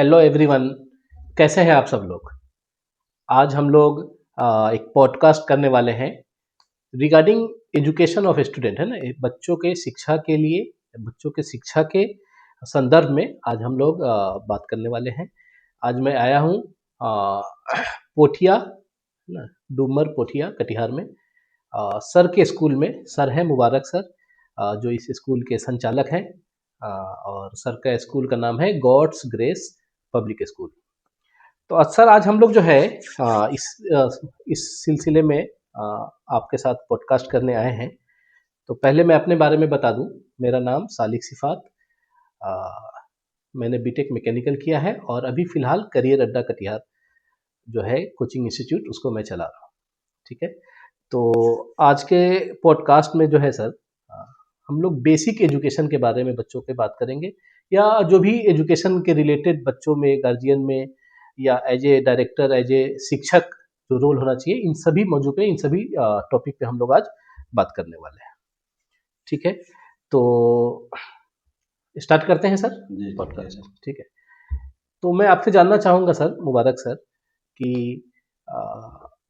Hello everyone. कैसे हैं आप सब लोग? आज हम लोग एक पॉडकास्ट करने वाले हैं रिगार्डिंग एजुकेशन ऑफ स्टूडेंट, है ना? बच्चों के शिक्षा के लिए, बच्चों के शिक्षा के संदर्भ में आज हम लोग बात करने वाले हैं। आज मैं आया हूँ पोठिया, है ना, डूमर पोठिया कटिहार में। सर के स्कूल में। सर हैं मुबारक सर, जो इस स्कूल के संचालक हैं। और सर का स्कूल का नाम है गॉड्स ग्रेस पब्लिक स्कूल। तो अक्सर आज हम लोग जो है अ, इस सिलसिले में आपके साथ पॉडकास्ट करने आए हैं। तो पहले मैं अपने बारे में बता दूं। मेरा नाम सालिक सिफात। अ, मैंने बीटेक मैकेनिकल किया है और अभी फ़िलहाल करियर अड्डा कटिहार जो है कोचिंग इंस्टीट्यूट, उसको मैं चला रहा हूँ। ठीक है? तो आज के पॉडकास्ट में जो है सर, अ, हम लोग बेसिक एजुकेशन के बारे में बच्चों के बात करेंगे, या जो भी एजुकेशन के रिलेटेड बच्चों में, गार्जियन में, या as a director, as a शिक्षक जो रोल होना चाहिए, इन सभी मौजू पे, इन सभी टॉपिक पे हम लोग आज बात करने वाले हैं। ठीक है? तो स्टार्ट करते हैं सर जी पॉडकास्ट। ठीक है? तो मैं आपसे जानना चाहूँगा सर मुबारक सर कि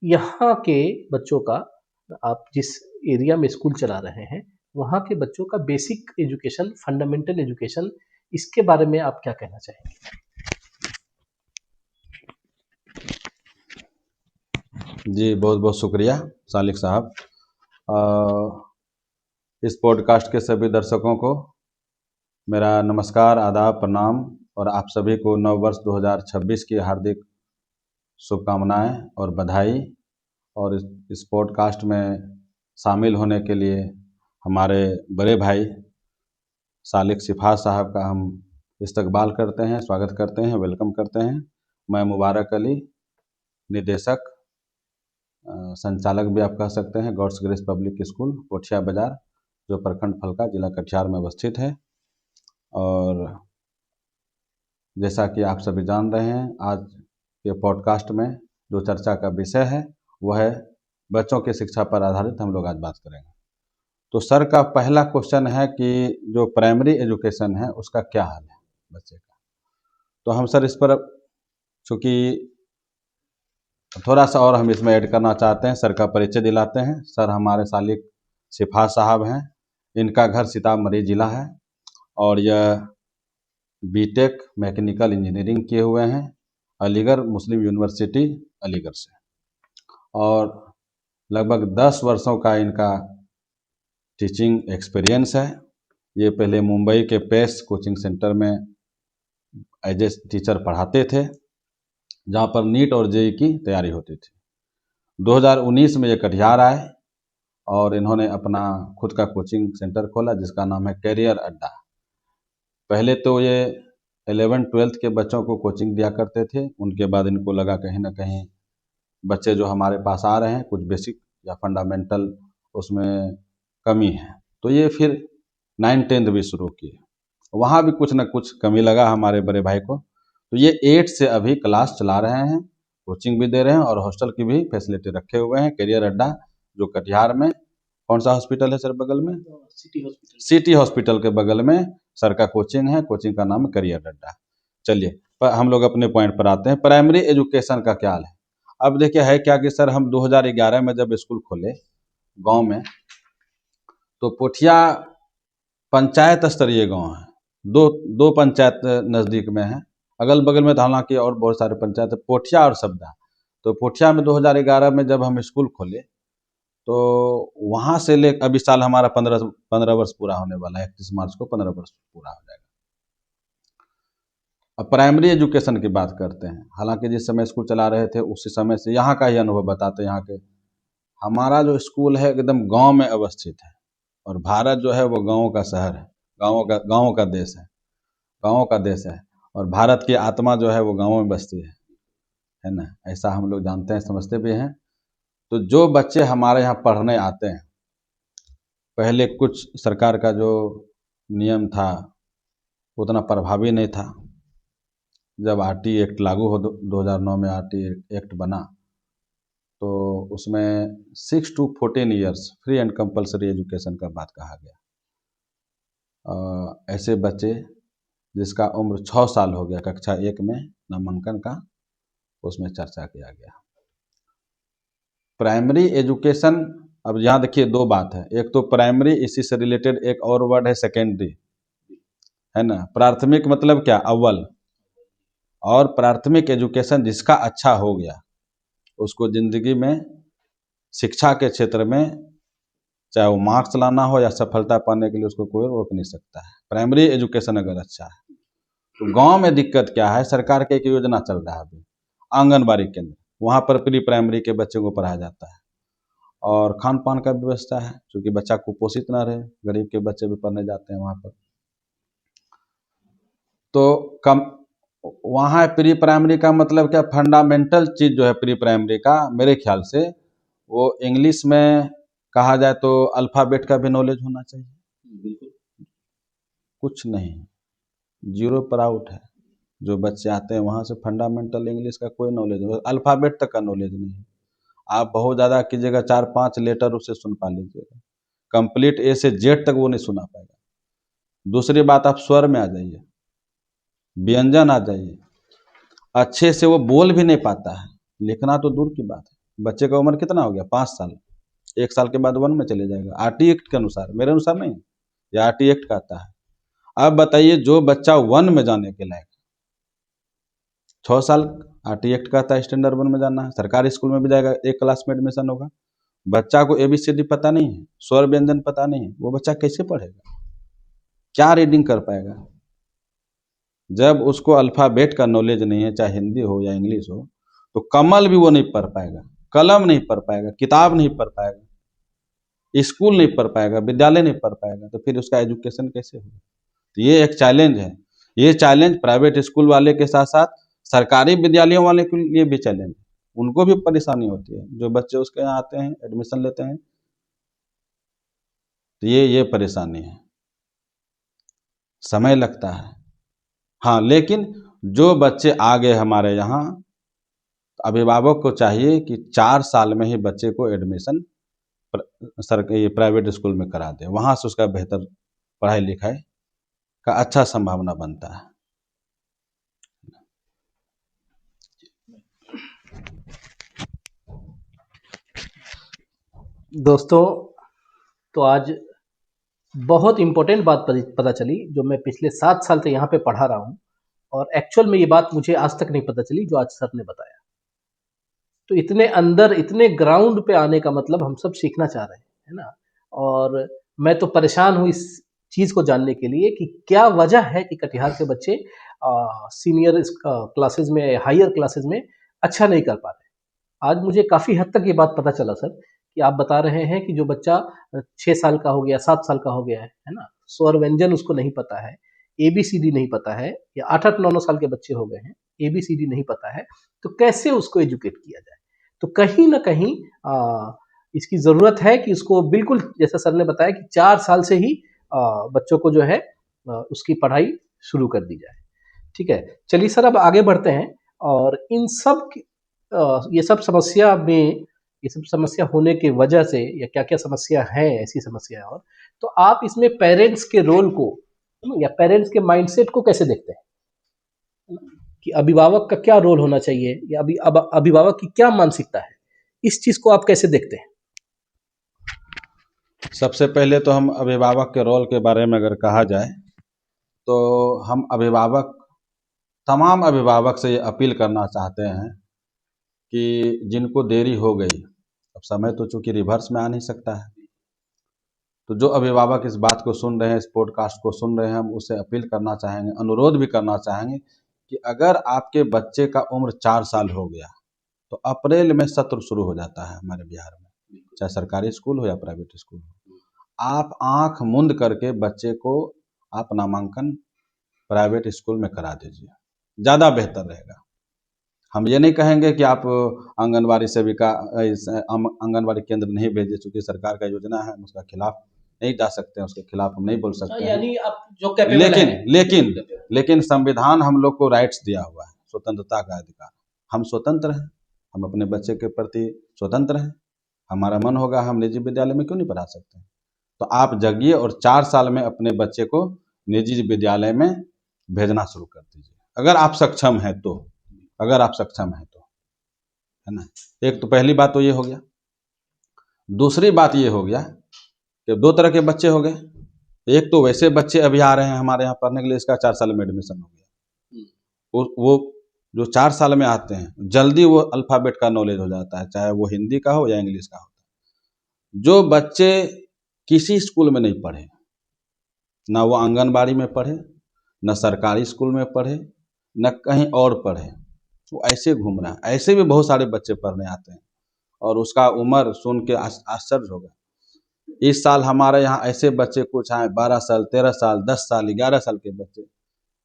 यहाँ के बच्चों का, आप जिस एरिया में स्कूल चला रहे हैं, वहाँ के बच्चों का बेसिक एजुकेशन, फंडामेंटल एजुकेशन, इसके बारे में आप क्या कहना चाहेंगे? जी, बहुत बहुत शुक्रिया सालिक साहब। इस पॉडकास्ट के सभी दर्शकों को मेरा नमस्कार, आदाब, प्रणाम और आप सभी को नव वर्ष 2026 की हार्दिक शुभकामनाएं और बधाई। और इस पॉडकास्ट में शामिल होने के लिए हमारे बड़े भाई सालिक सिफात साहब का हम इस्तकबाल करते हैं, स्वागत करते हैं, वेलकम करते हैं। मैं मुबारक अली, निदेशक, संचालक भी आप कह सकते हैं, God's grace public school Pothia Bazar, जो प्रखंड फलका, जिला कटिहार में अवस्थित है। और जैसा कि आप सभी जान रहे हैं, आज के पॉडकास्ट में जो चर्चा का विषय है वह है बच्चों की शिक्षा पर आधारित हम लोग आज बात करेंगे। तो सर का पहला क्वेश्चन है कि जो प्राइमरी एजुकेशन है उसका क्या हाल है बच्चे का। तो हम सर इस पर चूँकि थोड़ा सा और हम इसमें ऐड करना चाहते हैं, सर का परिचय दिलाते हैं। सर हमारे सालिक सिफात साहब हैं। इनका घर सीतामढ़ी ज़िला है और यह बीटेक मैकेनिकल इंजीनियरिंग किए हुए हैं अलीगढ़ मुस्लिम यूनिवर्सिटी अलीगढ़ से। और लगभग 10 वर्षों का इनका टीचिंग एक्सपीरियंस है। ये पहले मुंबई के पेस कोचिंग सेंटर में एज ए टीचर पढ़ाते थे, जहाँ पर नीट और जेई की तैयारी होती थी। 2019 में ये कटिहार आए और इन्होंने अपना खुद का कोचिंग सेंटर खोला जिसका नाम है कैरियर अड्डा। पहले तो ये 11th-12th के बच्चों को कोचिंग दिया करते थे। उनके बाद इनको लगा कहीं ना कहीं बच्चे जो हमारे पास आ रहे हैं कुछ बेसिक या फंडामेंटल उसमें कमी है, तो ये फिर 9th-10th भी शुरू किए। वहाँ भी कुछ ना कुछ कमी लगा हमारे बड़े भाई को, तो ये 8 से अभी क्लास चला रहे हैं, कोचिंग भी दे रहे हैं और हॉस्टल की भी फैसिलिटी रखे हुए हैं। कैरियर अड्डा जो कटिहार में, कौन सा हॉस्पिटल है सर बगल में? City hospital. सिटी हॉस्पिटल के बगल में सर का कोचिंग है। कोचिंग का नाम है कैरियर अड्डा। चलिए, पर हम लोग अपने पॉइंट पर आते हैं, प्राइमरी एजुकेशन का क्या हाल है। अब देखिए है क्या कि सर हम 2011 में जब स्कूल खोले गांव में, तो पोठिया पंचायत स्तरीय गांव है। दो दो पंचायत नज़दीक में है, अगल बगल में तो हालांकि और बहुत सारे पंचायत है, पोठिया और सबदा। तो पोठिया में 2011 में जब हम स्कूल खोले, तो वहाँ से ले अभी साल हमारा 15 वर्ष पूरा होने वाला है। 31 मार्च को 15 वर्ष पूरा हो जाएगा। अब प्राइमरी एजुकेशन की बात करते हैं। हालांकि जिस समय स्कूल चला रहे थे उसी समय से यहाँ का ही अनुभव बताते हैं। यहाँ के हमारा जो स्कूल है एकदम गांव में अवस्थित है, और भारत जो है वो गाँवों का शहर है, गाँवों का देश है, गाँवों का देश है। और भारत की आत्मा जो है वो गाँवों में बसती है ना। ऐसा हम लोग जानते हैं, समझते भी हैं। तो जो बच्चे हमारे यहाँ पढ़ने आते हैं, पहले कुछ सरकार का जो नियम था उतना प्रभावी नहीं था। जब आरटी एक्ट लागू हो 2009 में आरटी एक्ट बना, तो उसमें 6 to 14 years free and compulsory education का बात कहा गया। ऐसे बच्चे जिसका उम्र 6 साल हो गया, कक्षा 1 में नामांकन का, उसमें चर्चा किया गया। प्राइमरी एजुकेशन, अब यहाँ देखिए दो बात है, एक तो प्राइमरी, इसी से रिलेटेड एक और वर्ड है सेकेंडरी, है ना। प्राथमिक मतलब क्या, अव्वल। और प्राथमिक एजुकेशन जिसका अच्छा हो गया उसको जिंदगी में शिक्षा के क्षेत्र में चाहे वो मार्क्स लाना हो या सफलता पाने के लिए उसको कोई रोक नहीं सकता है। प्राइमरी एजुकेशन अगर अच्छा है तो गांव में दिक्कत क्या है, सरकार की एक योजना चल रहा है अभी, आंगनबाड़ी केंद्र, वहाँ पर प्री प्राइमरी के बच्चों को पढ़ाया जाता है और खान पान का व्यवस्था है, क्योंकि बच्चा कुपोषित ना रहे, गरीब के बच्चे भी पढ़ने जाते हैं वहाँ पर। तो कम वहाँ प्री प्राइमरी का मतलब क्या, फंडामेंटल चीज़ जो है प्री प्राइमरी का, मेरे ख्याल से वो इंग्लिश में कहा जाए तो अल्फ़ाबेट का भी नॉलेज होना चाहिए। बिल्कुल कुछ नहीं, जीरो पर आउट है। जो बच्चे आते हैं वहाँ से फंडामेंटल इंग्लिश का कोई नॉलेज नहीं, अल्फ़ाबेट तक का नॉलेज नहीं है। आप बहुत ज़्यादा कीजिएगा, 4-5 लेटर उसे सुन पा लीजिएगा, कंप्लीट ए से जेड तक वो नहीं सुना पाएगा। दूसरी बात, आप स्वर में आ जाइए, व्यंजन आ जाइए, अच्छे से वो बोल भी नहीं पाता है, लिखना तो दूर की बात है। बच्चे का उम्र कितना हो गया, 5 साल, 1 साल के बाद 1 में चले जाएगा, आरटी एक्ट के अनुसार, मेरे अनुसार नहीं, ये आरटी एक्ट का आता है। अब बताइए, जो बच्चा 1 में जाने के लायक, 6 साल आरटी एक्ट कहता है स्टैंडर्ड 1 में जाना है, सरकारी स्कूल में भी जाएगा, एक क्लास में एडमिशन होगा, बच्चा को एबीसीडी पता नहीं है, स्वर व्यंजन पता नहीं है, वो बच्चा कैसे पढ़ेगा, क्या रीडिंग कर पाएगा। जब उसको अल्फ़ाबेट का नॉलेज नहीं है, चाहे हिंदी हो या इंग्लिश हो, तो कमल भी वो नहीं पढ़ पाएगा, कलम नहीं पढ़ पाएगा, किताब नहीं पढ़ पाएगा, स्कूल नहीं पढ़ पाएगा, विद्यालय नहीं पढ़ पाएगा, तो फिर उसका एजुकेशन कैसे होगा। तो ये एक चैलेंज है। ये चैलेंज प्राइवेट स्कूल वाले के साथ साथ सरकारी विद्यालयों वाले के लिए भी चैलेंज है, उनको भी परेशानी होती है। जो बच्चे उसके यहाँ आते हैं, एडमिशन लेते हैं, तो ये परेशानी है, समय लगता है। हाँ, लेकिन जो बच्चे आ गए हमारे यहाँ, अभिभावक को चाहिए कि 4 साल में ही बच्चे को एडमिशन सरकारी प्राइवेट स्कूल में करा दे, वहाँ से उसका बेहतर पढ़ाई लिखाई का अच्छा संभावना बनता है। दोस्तों, तो आज बहुत इम्पोर्टेंट बात पता चली, जो मैं पिछले 7 साल से यहाँ पे पढ़ा रहा हूँ, और एक्चुअल में ये बात मुझे आज तक नहीं पता चली जो आज सर ने बताया। तो इतने अंदर, इतने ग्राउंड पे आने का मतलब हम सब सीखना चाह रहे हैं, है ना। और मैं तो परेशान हूँ इस चीज़ को जानने के लिए कि क्या वजह है कि कटिहार के बच्चे सीनियर क्लासेस में, हायर क्लासेस में अच्छा नहीं कर पा रहे। आज मुझे काफ़ी हद तक ये बात पता चला सर, कि आप बता रहे हैं कि जो बच्चा 6 साल का हो गया, 7 साल का हो गया है ना, स्वर व्यंजन उसको नहीं पता है, एबीसीडी नहीं पता है, या 8-8 9 9 साल के बच्चे हो गए हैं, एबीसीडी नहीं पता है, तो कैसे उसको एजुकेट किया जाए। तो कहीं ना कहीं इसकी ज़रूरत है कि उसको बिल्कुल जैसा सर ने बताया कि 4 साल से ही बच्चों को जो है उसकी पढ़ाई शुरू कर दी जाए। ठीक है, चलिए सर अब आगे बढ़ते हैं। और इन सब ये सब समस्या में, ये सब समस्या होने की वजह से, या क्या क्या समस्या है, ऐसी समस्या है, और तो आप इसमें पेरेंट्स के रोल को, या पेरेंट्स के माइंडसेट को कैसे देखते हैं, कि अभिभावक का क्या रोल होना चाहिए, या अभिभावक की क्या मानसिकता है, इस चीज को आप कैसे देखते हैं। सबसे पहले तो हम अभिभावक के रोल के बारे में अगर कहा जाए, तो हम अभिभावक, तमाम अभिभावक से ये अपील करना चाहते हैं कि जिनको देरी हो गई, अब समय तो चूंकि रिवर्स में आ नहीं सकता है, तो जो अभिभावक इस बात को सुन रहे हैं, इस पॉडकास्ट को सुन रहे हैं, हम उसे अपील करना चाहेंगे, अनुरोध भी करना चाहेंगे कि अगर आपके बच्चे का उम्र 4 साल हो गया, तो अप्रैल में सत्र शुरू हो जाता है हमारे बिहार में, चाहे सरकारी स्कूल हो या प्राइवेट स्कूल हो। आप आंख मूंद करके बच्चे को आप नामांकन प्राइवेट स्कूल में करा दीजिए, ज़्यादा बेहतर रहेगा। हम ये नहीं कहेंगे कि आप आंगनबाड़ी सेविका, आंगनबाड़ी केंद्र नहीं भेजिए, चूँकि सरकार का योजना है, हम उसका खिलाफ नहीं जा सकते हैं, उसके खिलाफ हम नहीं बोल सकते हैं। यानी आप जो कैपेबल हैं, लेकिन संविधान हम लोग को राइट्स दिया हुआ है, स्वतंत्रता का अधिकार। हम स्वतंत्र हैं, हम अपने बच्चे के प्रति स्वतंत्र हैं। हमारा मन होगा हम निजी विद्यालय में क्यों नहीं पढ़ा सकते हैं। तो आप जगिए और 4 साल में अपने बच्चे को निजी विद्यालय में भेजना शुरू कर दीजिए, अगर आप सक्षम हैं तो, अगर आप सक्षम हैं तो, है ना। एक तो पहली बात तो ये हो गया। दूसरी बात ये हो गया कि दो तरह के बच्चे हो गए। एक तो वैसे बच्चे अभी आ रहे हैं हमारे यहाँ पढ़ने के लिए, इसका 4 साल में एडमिशन हो गया, वो जो 4 साल में आते हैं जल्दी वो अल्फ़ाबेट का नॉलेज हो जाता है, चाहे वो हिंदी का हो या इंग्लिश का हो। जो बच्चे किसी स्कूल में नहीं पढ़े, ना वो आंगनबाड़ी में पढ़े, न सरकारी स्कूल में पढ़े, न कहीं और पढ़े, वो ऐसे घूम रहा है। ऐसे भी बहुत सारे बच्चे पढ़ने आते हैं और उसका उम्र सुन के आश्चर्य होगा। इस साल हमारे यहाँ ऐसे बच्चे कुछ आए 12 साल, 13 साल, 10 साल, 11 साल के बच्चे,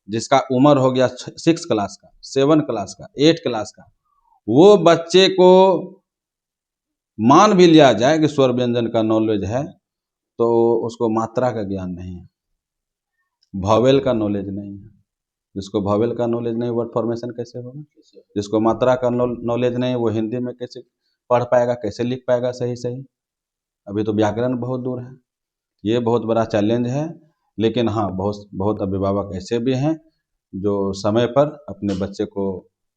जिसका उम्र हो गया 6 क्लास का, 7 क्लास का, 8 क्लास का। वो बच्चे को मान भी लिया जाए कि स्वर व्यंजन का नॉलेज है, तो उसको मात्रा का ज्ञान नहीं है, वॉवेल का नॉलेज नहीं है। जिसको वॉवेल का नॉलेज नहीं, वर्ड फॉर्मेशन कैसे होगा? जिसको मात्रा का नॉलेज नहीं, वो हिंदी में कैसे पढ़ पाएगा, कैसे लिख पाएगा सही सही? अभी तो व्याकरण बहुत दूर है। ये बहुत बड़ा चैलेंज है। लेकिन हाँ, बहुत बहुत अभिभावक ऐसे भी हैं जो समय पर अपने बच्चे को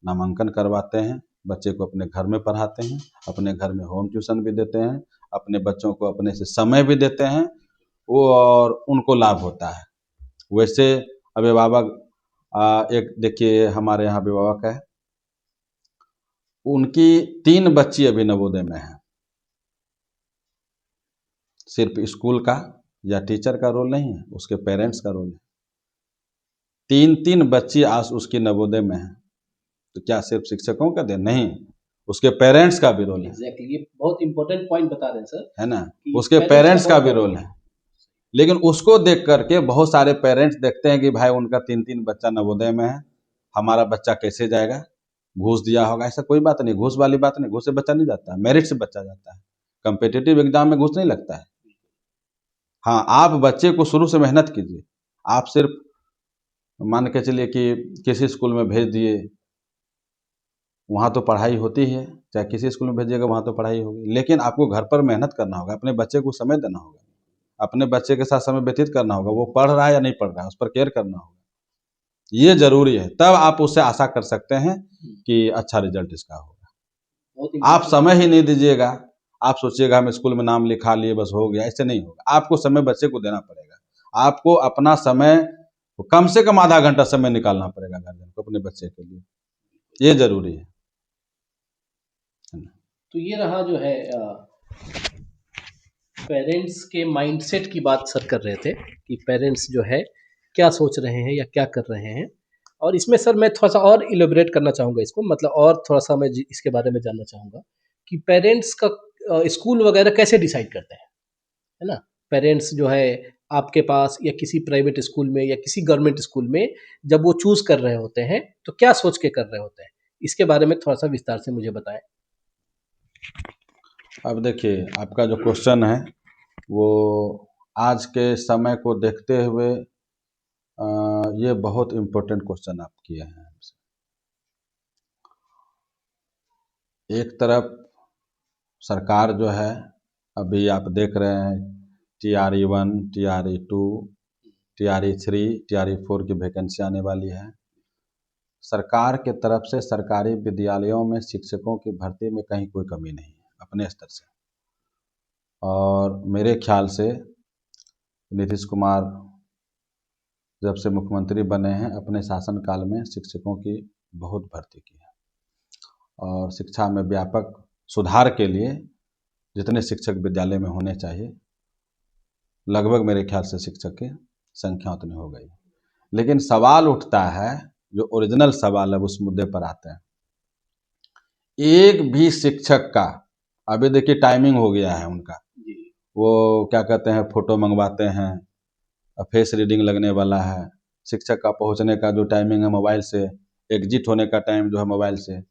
नामांकन करवाते हैं, बच्चे को अपने घर में पढ़ाते हैं, अपने घर में होम ट्यूशन भी देते हैं, अपने बच्चों को अपने से समय भी देते हैं, वो और उनको लाभ होता है। वैसे अभिभावक एक देखिए हमारे यहाँ अभिभावक है, उनकी 3 बच्ची अभी नवोदय में है। सिर्फ स्कूल का या टीचर का रोल नहीं है, उसके पेरेंट्स का रोल है। 3 बच्ची आज उसकी नवोदय में है, तो क्या सिर्फ शिक्षकों का देन नहीं, उसके पेरेंट्स का भी रोल है। एग्जैक्टली, ये बहुत इंपॉर्टेंट पॉइंट बता रहे हैं सर, है ना, कि उसके पेरेंट्स का भी बहुत रोल है। लेकिन उसको देख करके बहुत सारे पेरेंट्स देखते हैं कि भाई उनका 3 बच्चा नवोदय में है, हमारा बच्चा कैसे जाएगा, घूस दिया होगा। ऐसा कोई बात नहीं, घूस वाली बात नहीं, घूस से बच्चा नहीं जाता है, मेरिट से बच्चा जाता है। कम्पिटिटिव एग्जाम में घूस नहीं लगता है। हाँ, आप बच्चे को शुरू से मेहनत कीजिए। आप सिर्फ मान के चलिए कि किसी स्कूल में भेज दिए, वहाँ तो पढ़ाई होती है, चाहे किसी स्कूल में भेजिएगा वहाँ तो पढ़ाई होगी, लेकिन आपको घर पर मेहनत करना होगा, अपने बच्चे को समय देना होगा, अपने बच्चे के साथ समय व्यतीत करना होगा। वो पढ़ रहा है या नहीं पढ़ रहा है, उस पर केयर करना होगा। ये जरूरी है, तब आप उससे आशा कर सकते हैं कि अच्छा रिजल्ट इसका होगा। आप समय ही नहीं दीजिएगा, आप सोचिएगा हम स्कूल में नाम लिखा लिए बस हो गया, ऐसे नहीं होगा। आपको समय बच्चे को देना पड़ेगा। आपको अपना समय कम से कम आधा घंटा समय निकालना पड़ेगा गार्जियन को अपने बच्चे के लिए, ये जरूरी है। तो ये रहा जो है पेरेंट्स के माइंडसेट की बात सर कर रहे थे कि पेरेंट्स जो है क्या सोच रहे हैं या क्या कर रहे हैं। और इसमें सर मैं थोड़ा सा और इलेबोरेट करना चाहूँगा इसको, मतलब और थोड़ा सा मैं इसके बारे में जानना चाहूँगा कि पेरेंट्स का स्कूल वगैरह कैसे डिसाइड करते हैं, है ना। पेरेंट्स जो है आपके पास या किसी प्राइवेट स्कूल में या किसी गवर्नमेंट स्कूल में जब वो चूज कर रहे होते हैं तो क्या सोच के कर रहे होते हैं, इसके बारे में थोड़ा सा विस्तार से मुझे बताएं। अब देखिए, आपका जो क्वेश्चन है वो आज के समय को देखते हुए ये बहुत इम्पोर्टेंट क्वेश्चन आप किए हैं हमसे। एक तरफ सरकार जो है, अभी आप देख रहे हैं TRE 1, TRE 2, TRE 3, TRE 4 की वैकेंसी आने वाली है। सरकार के तरफ से सरकारी विद्यालयों में शिक्षकों की भर्ती में कहीं कोई कमी नहीं है अपने स्तर से। और मेरे ख्याल से नीतीश कुमार जब से मुख्यमंत्री बने हैं, अपने शासनकाल में शिक्षकों की बहुत भर्ती की है। और शिक्षा में व्यापक सुधार के लिए जितने शिक्षक विद्यालय में होने चाहिए, लगभग मेरे ख्याल से शिक्षक की संख्या उतनी हो गई। लेकिन सवाल उठता है, जो ओरिजिनल सवाल है उस मुद्दे पर आते हैं। एक भी शिक्षक का, अभी देखिए टाइमिंग हो गया है उनका, वो क्या कहते हैं, फोटो मंगवाते हैं, फेस रीडिंग लगने वाला है, शिक्षक का पहुंचने का जो टाइमिंग है मोबाइल से, एग्जिट होने का टाइम जो है मोबाइल से।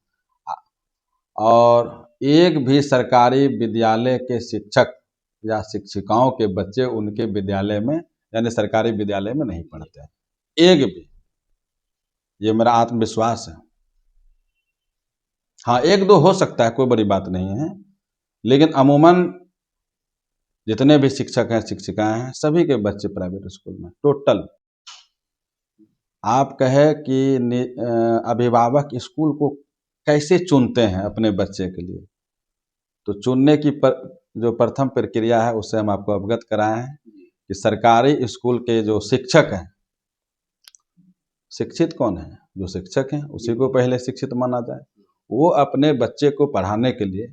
और एक भी सरकारी विद्यालय के शिक्षक या शिक्षिकाओं के बच्चे उनके विद्यालय में यानी सरकारी विद्यालय में नहीं पढ़ते हैं, एक भी। ये मेरा आत्मविश्वास है। हाँ, 1-2 हो सकता है, कोई बड़ी बात नहीं है, लेकिन अमूमन जितने भी शिक्षक हैं शिक्षिकाएं हैं, सभी के बच्चे प्राइवेट स्कूल में टोटल। आप कहे कि अभिभावक स्कूल को कैसे चुनते हैं अपने बच्चे के लिए, तो चुनने की जो प्रथम प्रक्रिया है उससे हम आपको अवगत कराए हैं कि सरकारी स्कूल के जो शिक्षक हैं, शिक्षित कौन है, जो शिक्षक हैं उसी को पहले शिक्षित माना जाए। वो अपने बच्चे को पढ़ाने के लिए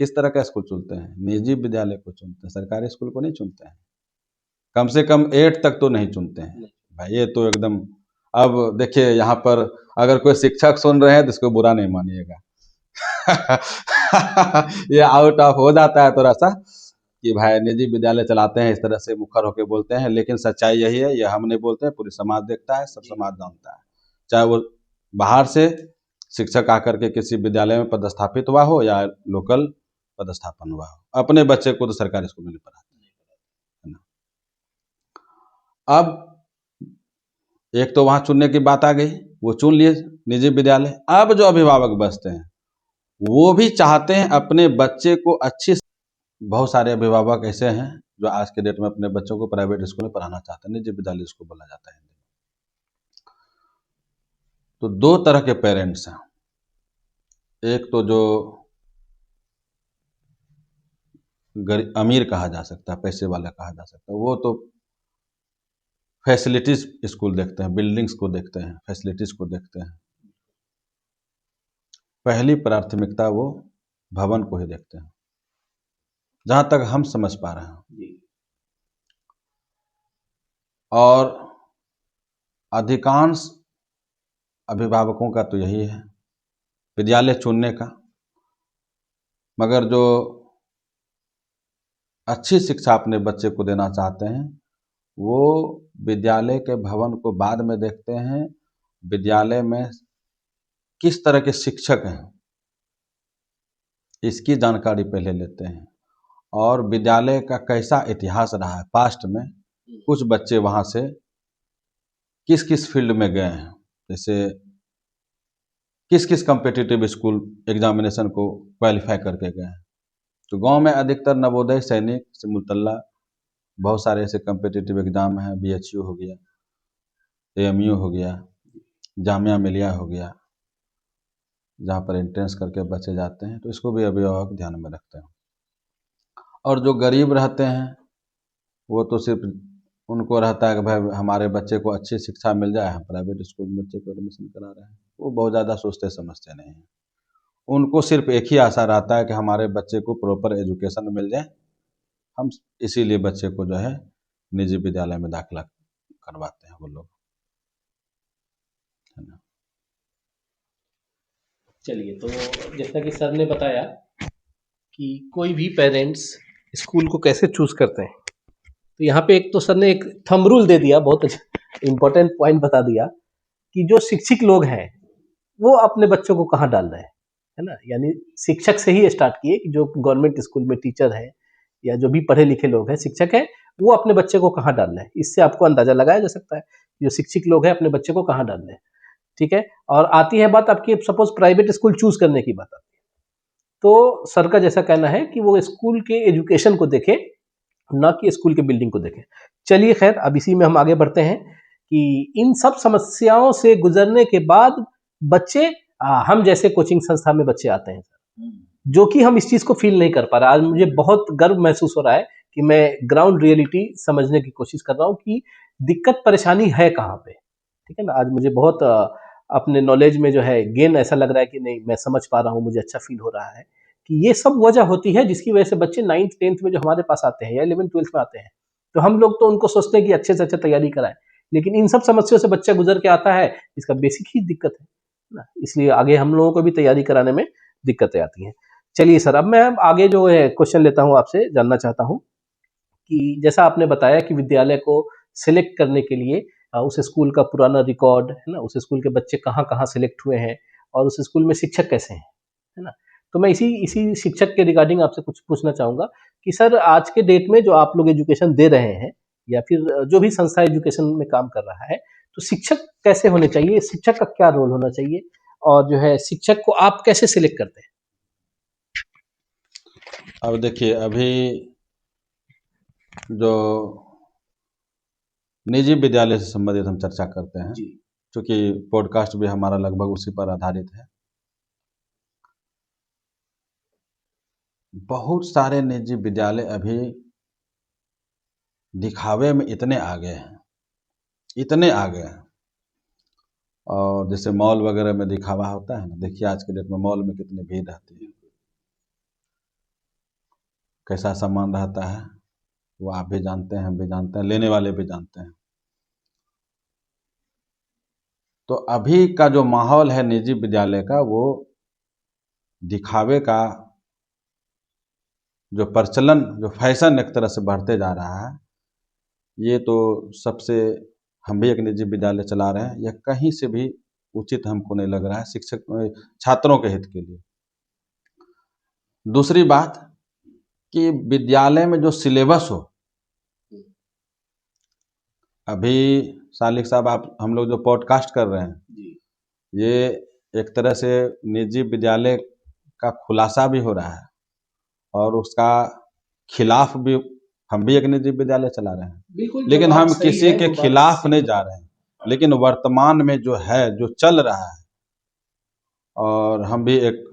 किस तरह का स्कूल चुनते हैं, निजी विद्यालय को चुनते हैं, सरकारी स्कूल को नहीं चुनते हैं। कम से कम 8 तक तो नहीं चुनते हैं भाई, ये तो एकदम। अब देखिए यहाँ पर अगर कोई शिक्षक सुन रहे हैं तो इसको बुरा नहीं मानिएगा। ये आउट ऑफ हो जाता है थोड़ा सा कि भाई निजी विद्यालय चलाते हैं, इस तरह से मुखर होकर बोलते हैं, लेकिन सच्चाई यही है। ये हम नहीं बोलते हैं, पूरी समाज देखता है, सब समाज जानता है। चाहे वो बाहर से शिक्षक आकर के किसी विद्यालय में पदस्थापित हुआ हो या लोकल पदस्थापन हुआ हो, अपने बच्चे को तो सरकारी स्कूल में नहीं पढ़ाते, है ना। अब एक तो वहां चुनने की बात आ गई, वो चुन लिए निजी विद्यालय। अब जो अभिभावक बचते हैं वो भी चाहते हैं अपने बच्चे को अच्छी, बहुत सारे अभिभावक ऐसे हैं जो आज के डेट में अपने बच्चों को प्राइवेट स्कूल में पढ़ाना चाहते हैं, निजी विद्यालय इसको बोला जाता है। तो दो तरह के पेरेंट्स हैं, एक तो जो अमीर कहा जा सकता है, पैसे वाला कहा जा सकता है, वो तो फैसिलिटीज स्कूल देखते हैं, बिल्डिंग्स को देखते हैं, फैसिलिटीज को देखते हैं। पहली प्राथमिकता वो भवन को ही देखते हैं, जहां तक हम समझ पा रहे हैं। और अधिकांश अभिभावकों का तो यही है विद्यालय चुनने का। मगर जो अच्छी शिक्षा अपने बच्चे को देना चाहते हैं वो विद्यालय के भवन को बाद में देखते हैं, विद्यालय में किस तरह के शिक्षक हैं इसकी जानकारी पहले लेते हैं, और विद्यालय का कैसा इतिहास रहा है पास्ट में, कुछ बच्चे वहाँ से किस किस फील्ड में गए हैं, जैसे किस किस कम्पिटिटिव स्कूल एग्जामिनेशन को क्वालिफाई करके गए हैं। तो गांव में अधिकतर नवोदय, सैनिक, सिमुलतला, बहुत सारे ऐसे कम्पिटिटिव एग्जाम हैं, BHU हो गया, AMU हो गया, जामिया मिलिया हो गया, जहाँ पर एंट्रेंस करके बच्चे जाते हैं। तो इसको भी अभिभावक ध्यान में रखते हैं। और जो गरीब रहते हैं वो तो सिर्फ उनको रहता है कि भाई हमारे बच्चे को अच्छी शिक्षा मिल जाए, हम प्राइवेट स्कूल में बच्चे को एडमिशन करा रहे हैं। वो बहुत ज़्यादा सोचते समझते नहीं हैं। उनको सिर्फ एक ही आशा रहता है कि हमारे बच्चे को प्रॉपर एजुकेशन मिल जाए, हम इसीलिए बच्चे को जो है निजी विद्यालय में दाखिला करवाते हैं वो लोग, है ना। चलिए, तो जैसा कि सर ने बताया कि कोई भी पेरेंट्स स्कूल को कैसे चूज करते हैं, तो यहाँ पे एक तो सर ने एक थंब रूल दे दिया, बहुत इंपॉर्टेंट पॉइंट बता दिया कि जो शिक्षित लोग हैं वो अपने बच्चों को कहाँ डाल रहे हैं, है ना। यानी शिक्षक से ही स्टार्ट किए कि जो गवर्नमेंट स्कूल में टीचर है या जो भी पढ़े लिखे लोग हैं, शिक्षक है, वो अपने बच्चे को कहाँ डाल रहे हैं, इससे आपको अंदाजा लगाया जा सकता है जो शिक्षित लोग हैं अपने बच्चे को कहाँ डाल रहे हैं। ठीक है। और आती है बात आपकी, सपोज प्राइवेट स्कूल चूज करने की बात आती है, तो सर का जैसा कहना है कि वो स्कूल के एजुकेशन को देखे, ना कि स्कूल के बिल्डिंग को देखे। चलिए खैर, अब इसी में हम आगे बढ़ते हैं कि इन सब समस्याओं से गुजरने के बाद बच्चे, हम जैसे कोचिंग संस्था में बच्चे आते हैं जो कि हम इस चीज को फील नहीं कर पा रहा। आज मुझे बहुत गर्व महसूस हो रहा है कि मैं ग्राउंड रियलिटी समझने की कोशिश कर रहा हूँ कि दिक्कत परेशानी है कहाँ पे। ठीक है ना। आज मुझे बहुत अपने नॉलेज में जो है गेन ऐसा लग रहा है कि नहीं, मैं समझ पा रहा हूँ, मुझे अच्छा फील हो रहा है कि ये सब वजह होती है जिसकी वजह से बच्चे 9th 10th में जो हमारे पास आते हैं या 11th 12th में आते हैं, तो हम लोग तो उनको सोचते हैं कि अच्छे से अच्छा तैयारी कराएं, लेकिन इन सब समस्याओं से बच्चा गुजर के आता है, इसका बेसिक ही दिक्कत है ना। इसलिए आगे हम लोगों को भी तैयारी कराने में दिक्कतें आती हैं। चलिए सर, अब मैं आगे जो है क्वेश्चन लेता हूँ, आपसे जानना चाहता हूँ कि जैसा आपने बताया कि विद्यालय को सिलेक्ट करने के लिए उस स्कूल का पुराना रिकॉर्ड, है ना, उस स्कूल के बच्चे कहाँ कहाँ सिलेक्ट हुए हैं और उस स्कूल में शिक्षक कैसे हैं, है ना। तो मैं इसी इसी शिक्षक के रिगार्डिंग आपसे कुछ पूछना चाहूँगा कि सर आज के डेट में जो आप लोग एजुकेशन दे रहे हैं या फिर जो भी संस्था एजुकेशन में काम कर रहा है, तो शिक्षक कैसे होने चाहिए, शिक्षक का क्या रोल होना चाहिए, और जो है शिक्षक को आप कैसे सिलेक्ट करते हैं? अब देखिए, अभी जो निजी विद्यालय से संबंधित हम चर्चा करते हैं, जी। क्योंकि पॉडकास्ट भी हमारा लगभग उसी पर आधारित है। बहुत सारे निजी विद्यालय अभी दिखावे में इतने आगे हैं, इतने आगे हैं। और जैसे मॉल वगैरह में दिखावा होता है ना, देखिए आज के डेट में मॉल में कितनी भीड़ रहती है, कैसा सामान रहता है वो आप भी जानते हैं, हम भी जानते हैं, लेने वाले भी जानते हैं। तो अभी का जो माहौल है निजी विद्यालय का, वो दिखावे का जो प्रचलन, जो फैशन एक तरह से बढ़ते जा रहा है, ये तो सबसे, हम भी एक निजी विद्यालय चला रहे हैं, यह कहीं से भी उचित हमको नहीं लग रहा है शिक्षक छात्रों के हित के लिए। दूसरी बात कि विद्यालय में जो सिलेबस हो, अभी सालिक साहब आप हम लोग जो पॉडकास्ट कर रहे हैं जी। ये एक तरह से निजी विद्यालय का खुलासा भी हो रहा है और उसका खिलाफ भी, हम भी एक निजी विद्यालय चला रहे हैं, बिल्कुल, जो लेकिन बात हम सही किसी है के वो बात खिलाफ सही नहीं है। जा रहे हैं, लेकिन वर्तमान में जो है, जो चल रहा है, और हम भी एक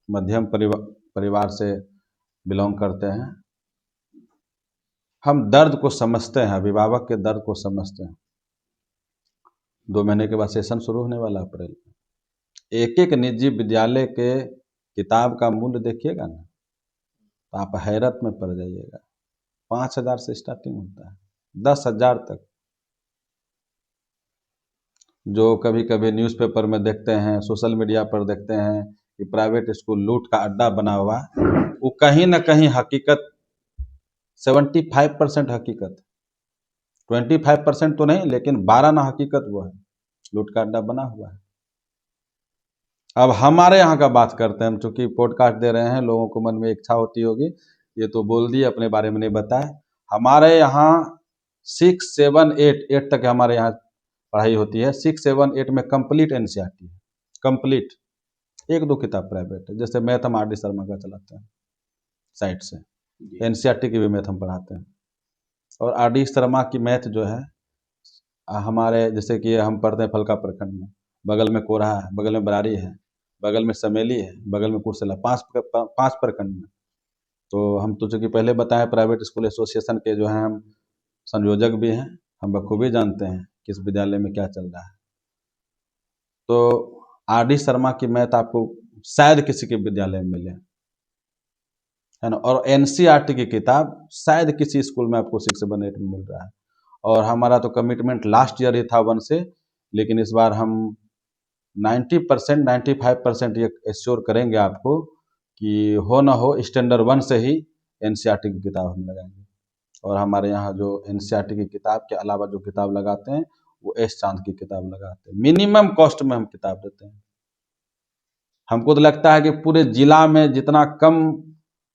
मध्यम परिवार से बिलोंग करते हैं, हम दर्द को समझते हैं, अभिभावक के दर्द को समझते हैं। 2 महीने के बाद सेशन शुरू होने वाला है अप्रैल में। एक एक निजी विद्यालय के किताब का मूल्य देखिएगा ना, तो आप हैरत में पड़ जाइएगा। 5,000 से स्टार्टिंग होता है, 10,000 तक। जो कभी कभी न्यूज़पेपर में देखते हैं, सोशल मीडिया पर देखते हैं कि प्राइवेट स्कूल लूट का अड्डा बना हुआ, वो कहीं ना कहीं हकीकत 75% हकीकत, 25% तो नहीं, लेकिन 12 ना हकीकत वो है, लूट का अड्डा बना हुआ है। अब हमारे यहाँ का बात करते हैं हम, चूंकि पॉडकास्ट दे रहे हैं, लोगों को मन में इच्छा होती होगी, ये तो बोल दिए, अपने बारे में नहीं बताए। हमारे यहाँ 6, 7, 8 तक हमारे यहाँ पढ़ाई होती है। 6, 7, 8 में कंप्लीट एनसीईआरटी है, कंप्लीट। 1-2 किताब प्राइवेट है, जैसे मैथ हम RD शर्मा का चलाते हैं साइड से, एनसीईआरटी की भी मैथ हम पढ़ाते हैं। और RD शर्मा की मैथ जो है, हमारे जैसे कि हम पढ़ते हैं फलका प्रखंड में, बगल में कोरहा है, बगल में बरारी है, बगल में समेली है, बगल में कुर्सेला, 5 प्रखंड में। तो हम तो चूँकि पहले बताएं, प्राइवेट स्कूल एसोसिएशन के जो हैं हम संयोजक भी हैं, हम बखूबी जानते हैं किस विद्यालय में क्या चल रहा है। तो RD शर्मा की मैथ आपको शायद किसी के विद्यालय में मिले, है ना। और एनसीईआरटी की किताब शायद किसी स्कूल में आपको 6, 7, 8 में मिल रहा है। और हमारा तो कमिटमेंट लास्ट ईयर ही था 1 से, लेकिन इस बार हम 90%, 95% ये एश्योर करेंगे आपको कि हो ना हो स्टैंडर्ड 1 से ही एनसीईआरटी की किताब हम लगाएंगे। और हमारे यहाँ जो एनसीईआरटी की किताब के अलावा जो किताब लगाते हैं, वो एस चांद की किताब लगाते हैं। मिनिमम कॉस्ट में हम किताब देते हैं। हमको तो लगता है कि पूरे जिला में जितना कम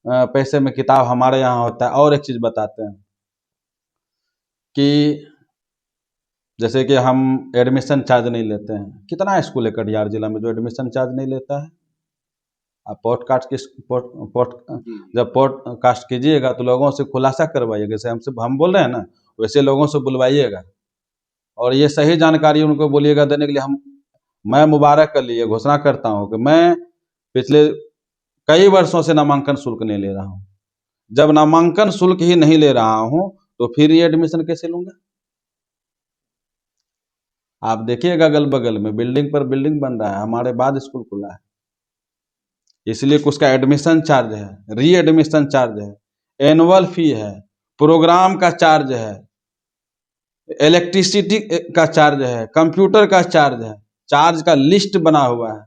पैसे में किताब हमारे यहाँ होता है। और एक चीज़ बताते हैं कि जैसे कि हम एडमिशन चार्ज नहीं लेते हैं। कितना स्कूल है कटिहार जिला में जो एडमिशन चार्ज नहीं लेता है? आप पॉडकास्ट जब पॉडकास्ट कीजिएगा तो लोगों से खुलासा करवाइएगा, जैसे हमसे हम बोल रहे हैं ना, वैसे लोगों से बुलवाइएगा और ये सही जानकारी उनको बोलिएगा देने के लिए। मैं मुबारक के लिए घोषणा करता हूँ कि मैं पिछले कई वर्षों से नामांकन शुल्क नहीं ले रहा हूँ। जब नामांकन शुल्क ही नहीं ले रहा हूँ तो फिर ये एडमिशन कैसे लूंगा? आप देखिएगा अगल बगल में बिल्डिंग पर बिल्डिंग बन रहा है, हमारे बाद स्कूल खुला है, इसलिए उसका एडमिशन चार्ज है, री एडमिशन चार्ज है, एनुअल फी है, प्रोग्राम का चार्ज है, इलेक्ट्रिसिटी का चार्ज है, कंप्यूटर का चार्ज है, चार्ज का लिस्ट बना हुआ है।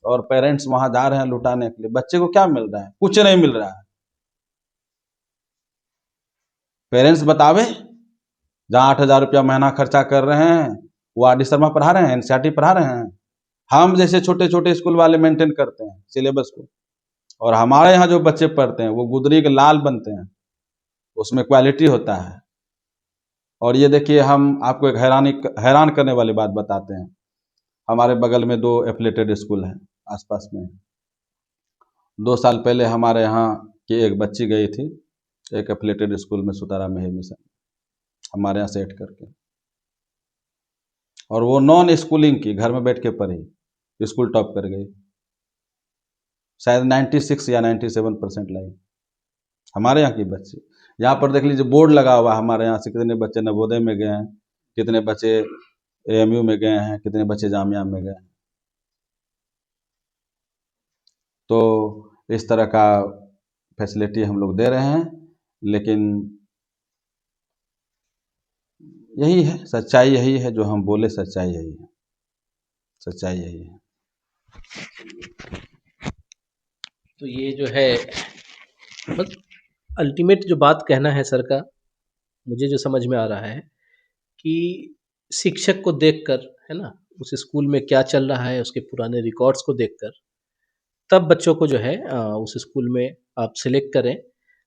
और पेरेंट्स वहां जा रहे हैं लुटाने के लिए। बच्चे को क्या मिल रहा है? कुछ नहीं मिल रहा है। पेरेंट्स बतावे, जहाँ 8,000 रुपया महीना खर्चा कर रहे हैं वो RD शर्मा पढ़ा रहे हैं, एनसीईआरटी पढ़ा रहे हैं। हम जैसे छोटे छोटे स्कूल वाले मेंटेन करते हैं सिलेबस को, और हमारे यहाँ जो बच्चे पढ़ते हैं वो गुदरी के लाल बनते हैं, उसमें क्वालिटी होता है। और ये देखिए, हम आपको एक हैरान करने वाली बात बताते हैं। हमारे बगल में 2 एफिलेटेड स्कूल हैं आसपास में। 2 साल पहले हमारे यहाँ की एक बच्ची गई थी एक एफिलेटेड स्कूल में, सुतारा में है मिशन। हमारे यहाँ सेट करके, और वो नॉन स्कूलिंग की घर में बैठ के पढ़ी, स्कूल टॉप कर गई, शायद 96 या 97% लाई हमारे यहाँ की बच्ची। यहाँ पर देख लीजिए बोर्ड लगा हुआ है, हमारे यहाँ से कितने बच्चे नवोदय में गए हैं, कितने बच्चे AMU में गए हैं, कितने बच्चे जामिया में गए हैं। तो इस तरह का फैसिलिटी हम लोग दे रहे हैं, लेकिन यही है सच्चाई, यही है जो हम बोले, सच्चाई यही है, सच्चाई यही है। तो ये जो है बस अल्टीमेट जो बात कहना है सर का, मुझे जो समझ में आ रहा है कि शिक्षक को देखकर, है ना, उस स्कूल में क्या चल रहा है उसके पुराने रिकॉर्ड्स को देखकर तब बच्चों को जो है उस स्कूल में आप सिलेक्ट करें।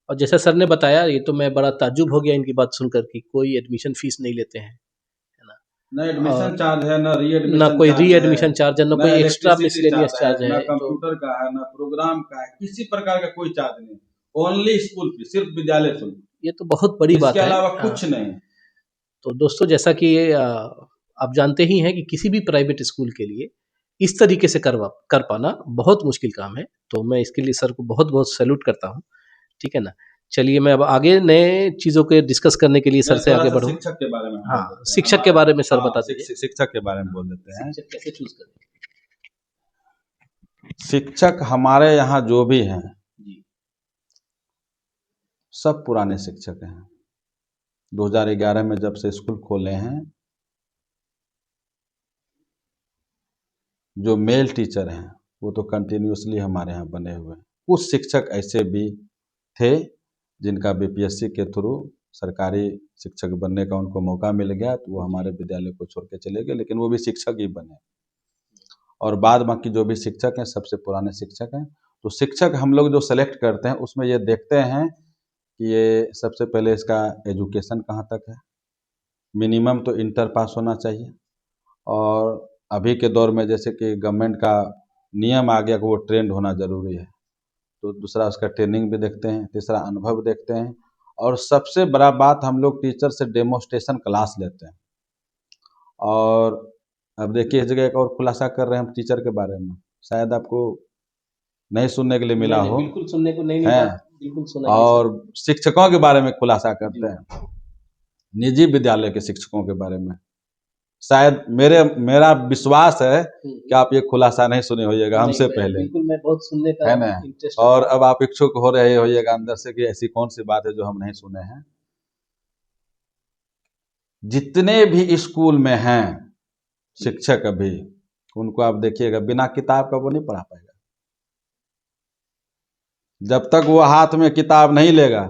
और जैसा सर ने बताया, ये तो मैं बड़ा ताज्जुब हो गया इनकी बात सुनकर कि कोई एडमिशन फीस नहीं लेते हैं, है ना, न एडमिशन और चार्ज है, न री ना एडमिशन कोई री चार्ज है, एडमिशन चार्ज है, ना न कोई extra electricity miscellaneous charge charge है, है। न तो कंप्यूटर का है, न प्रोग्राम का है, किसी प्रकार का कोई चार्ज नहीं, ओनली स्कूल फी, सिर्फ विद्यालय शुल्क, ये तो बहुत बड़ी इसके बात है। अलावा कुछ नहीं। तो दोस्तों, जैसा कि ये आप जानते ही हैं कि किसी भी प्राइवेट स्कूल के लिए इस तरीके से कर पाना बहुत मुश्किल काम है। तो मैं इसके लिए सर को बहुत बहुत सैल्यूट करता हूँ। ठीक है ना। चलिए, मैं अब आगे नए चीज़ों के डिस्कस करने के लिए सर मैं से थोड़ा आगे सा बढ़ूँ। शिक्षक के बारे में बोल हाँ, देते हैं शिक्षक के हमारे। बारे में सर हाँ, बता दीजिए। शिक्षक के बारे में बोल देते हैं। शिक्षक कैसे चूज करें? शिक्षक हमारे यहाँ जो भी हैं जी। सब पुराने शिक्षक हैं। 2011 में जब से स्कूल खोले हैं, जो मेल टीचर हैं वो तो कंटिन्यूसली हमारे यहाँ बने हुए हैं। कुछ शिक्षक ऐसे भी थे जिनका BPSC के थ्रू सरकारी शिक्षक बनने का उनको मौका मिल गया, तो वो हमारे विद्यालय को छोड़ के चले गए, लेकिन वो भी शिक्षक ही बने। और बाद बाकी जो भी शिक्षक हैं सबसे पुराने शिक्षक हैं। तो शिक्षक हम लोग जो सेलेक्ट करते हैं उसमें ये देखते हैं कि ये सबसे पहले इसका एजुकेशन कहाँ तक है, मिनिमम तो इंटर पास होना चाहिए। और अभी के दौर में जैसे कि गवर्नमेंट का नियम आ गया कि वो ट्रेंड होना ज़रूरी है, तो दूसरा उसका ट्रेनिंग भी देखते हैं, तीसरा अनुभव देखते हैं, और सबसे बड़ा बात हम लोग टीचर से डेमोस्ट्रेशन क्लास लेते हैं। और अब देखिए इस जगह एक और खुलासा कर रहे हैं हम टीचर के बारे में, शायद आपको नहीं सुनने के लिए मिला नहीं, नहीं, हो, बिल्कुल सुनने को नहीं मिला। है। बिल्कुल सुनाइए सर। और शिक्षकों के बारे में खुलासा करते जी। हैं, निजी विद्यालय के शिक्षकों के बारे में। शायद मेरा विश्वास है कि आप ये खुलासा नहीं सुने होइएगा हमसे पहले, बिल्कुल, मैं बहुत सुनने का है ना। इंटरेस्ट और रखता हूँ। अब आप इच्छुक हो रहे होइएगा अंदर से कि ऐसी कौन सी बात है जो हम नहीं सुने हैं। जितने भी स्कूल में हैं शिक्षक अभी, उनको आप देखिएगा बिना किताब का वो नहीं पढ़ा पाएगा। जब तक वो हाथ में किताब नहीं लेगा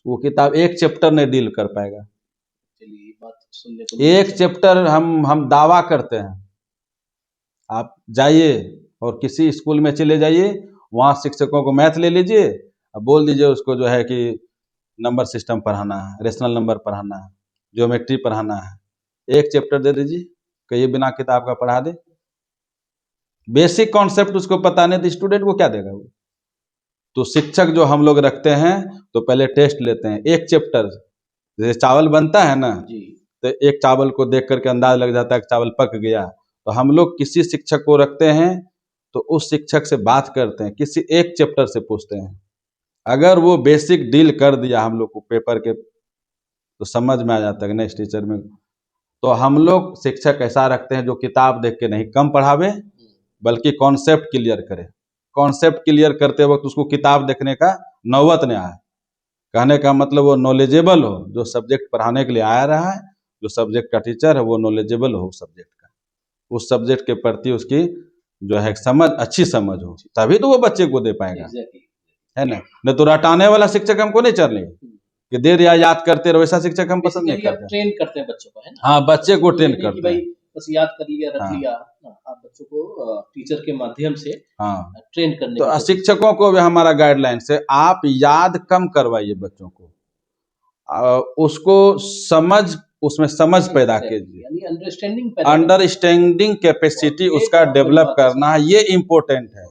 वो किताब एक चैप्टर नहीं डील कर पाएगा। चलिए, बात सुनने को एक चैप्टर हम दावा करते हैं, आप जाइए और किसी स्कूल में चले जाइए, वहाँ शिक्षकों को मैथ ले लीजिए, अब बोल दीजिए उसको जो है कि नंबर सिस्टम पढ़ाना है, रेशनल नंबर पढ़ाना है, ज्योमेट्री पढ़ाना है, एक चैप्टर दे दीजिए, कहिए बिना किताब का पढ़ा दे। बेसिक कॉन्सेप्ट उसको पता नहीं तो स्टूडेंट को क्या देगा वो। तो शिक्षक जो हम लोग रखते हैं तो पहले टेस्ट लेते हैं, एक चैप्टर, जैसे चावल बनता है ना, तो एक चावल को देख करके अंदाज लग जाता है कि चावल पक गया। तो हम लोग किसी शिक्षक को रखते हैं तो उस शिक्षक से बात करते हैं, किसी एक चैप्टर से पूछते हैं, अगर वो बेसिक डील कर दिया हम लोग को पेपर के, तो समझ में आ जाता है कि नेक्स्ट टीचर में। तो हम लोग शिक्षक ऐसा रखते हैं जो किताब देख के नहीं कम पढ़ावे, बल्कि कॉन्सेप्ट क्लियर करे। कॉन्सेप्ट क्लियर करते वक्त उसको किताब देखने का नौबत नहीं आए। कहने का मतलब वो नॉलेजेबल हो, जो सब्जेक्ट पढ़ाने के लिए आया रहा है, जो सब्जेक्ट का टीचर है वो नॉलेजेबल हो सब्जेक्ट का, उस सब्जेक्ट के प्रति उसकी जो है समझ, अच्छी समझ हो, तभी तो वो बच्चे को दे पाएगा, है ना। नहीं तो रटाने वाला शिक्षक हमको नहीं चाहिए कि दे दिया याद करते रहो, ऐसा शिक्षक हम पसंद नहीं करते। ट्रेन करते हैं बच्चों को, है ना। हाँ, बच्चे को ट्रेन ये नहीं कि करते भाई हैं। बस याद कर लिया, रट हाँ। लिया। आप बच्चों को टीचर के माध्यम से हाँ, ट्रेन करने की तो कोशिश शिक्षकों को भी हमारा गाइडलाइन से आप याद कम करवाइए बच्चों को, उसको समझ, उसमें समझ पैदा कीजिए, यानी अंडरस्टैंडिंग कैपेसिटी उसका डेवलप करना है, ये इम्पोर्टेंट है।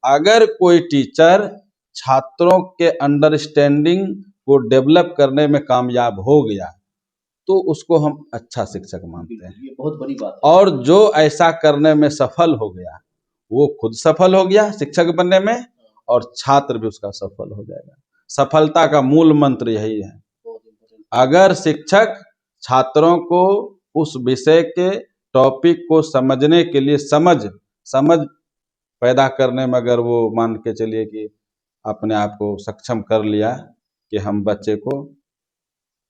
अगर कोई टीचर छात्रों के अंडरस्टैंडिंग को डेवलप करने में कामयाब हो गया तो उसको हम अच्छा शिक्षक मानते हैं। ये बहुत बड़ी बात है। और जो ऐसा करने में सफल हो गया वो खुद सफल हो गया शिक्षक बनने में, और छात्र भी उसका सफल हो जाएगा। सफलता का मूल मंत्र यही है। अगर शिक्षक छात्रों को उस विषय के टॉपिक को समझने के लिए समझ पैदा करने में अगर वो मान के चलिए कि अपने आप को सक्षम कर लिया कि हम बच्चे को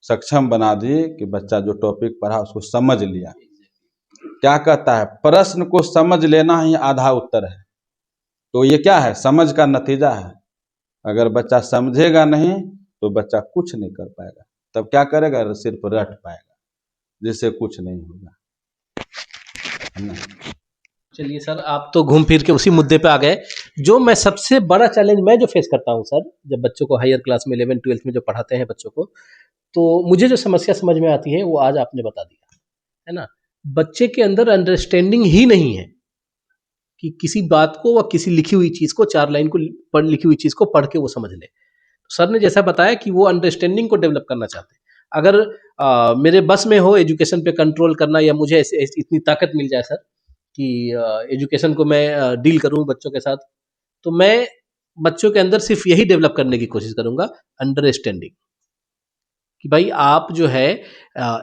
सक्षम बना दिए कि बच्चा जो टॉपिक पढ़ा उसको समझ लिया। क्या कहता है, प्रश्न को समझ लेना ही आधा उत्तर है। तो ये क्या है, समझ का नतीजा है। अगर बच्चा समझेगा नहीं तो बच्चा कुछ नहीं कर पाएगा। तब क्या करेगा, सिर्फ रट पाएगा, जिससे कुछ नहीं होगा, है ना। चलिए सर, आप तो घूम फिर के उसी मुद्दे पे आ गए। जो मैं सबसे बड़ा चैलेंज मैं जो फेस करता हूँ सर, जब बच्चों को हायर क्लास में 11th-12th में जो पढ़ाते हैं बच्चों को, तो मुझे जो समस्या समझ में आती है वो आज आपने बता दिया, है ना। बच्चे के अंदर अंडरस्टैंडिंग ही नहीं है कि किसी बात को व किसी लिखी हुई चीज़ को, 4 लाइन को पढ़ लिखी हुई चीज़ को पढ़ के वो समझ ले। तो सर ने जैसा बताया कि वो अंडरस्टैंडिंग को डेवलप करना चाहते हैं। अगर मेरे बस में हो एजुकेशन पे कंट्रोल करना, या मुझे ऐसी इतनी ताकत मिल जाए सर कि एजुकेशन को मैं डील करूँ बच्चों के साथ, तो मैं बच्चों के अंदर सिर्फ यही डेवलप करने की कोशिश करूँगा, अंडरस्टैंडिंग। कि भाई आप जो है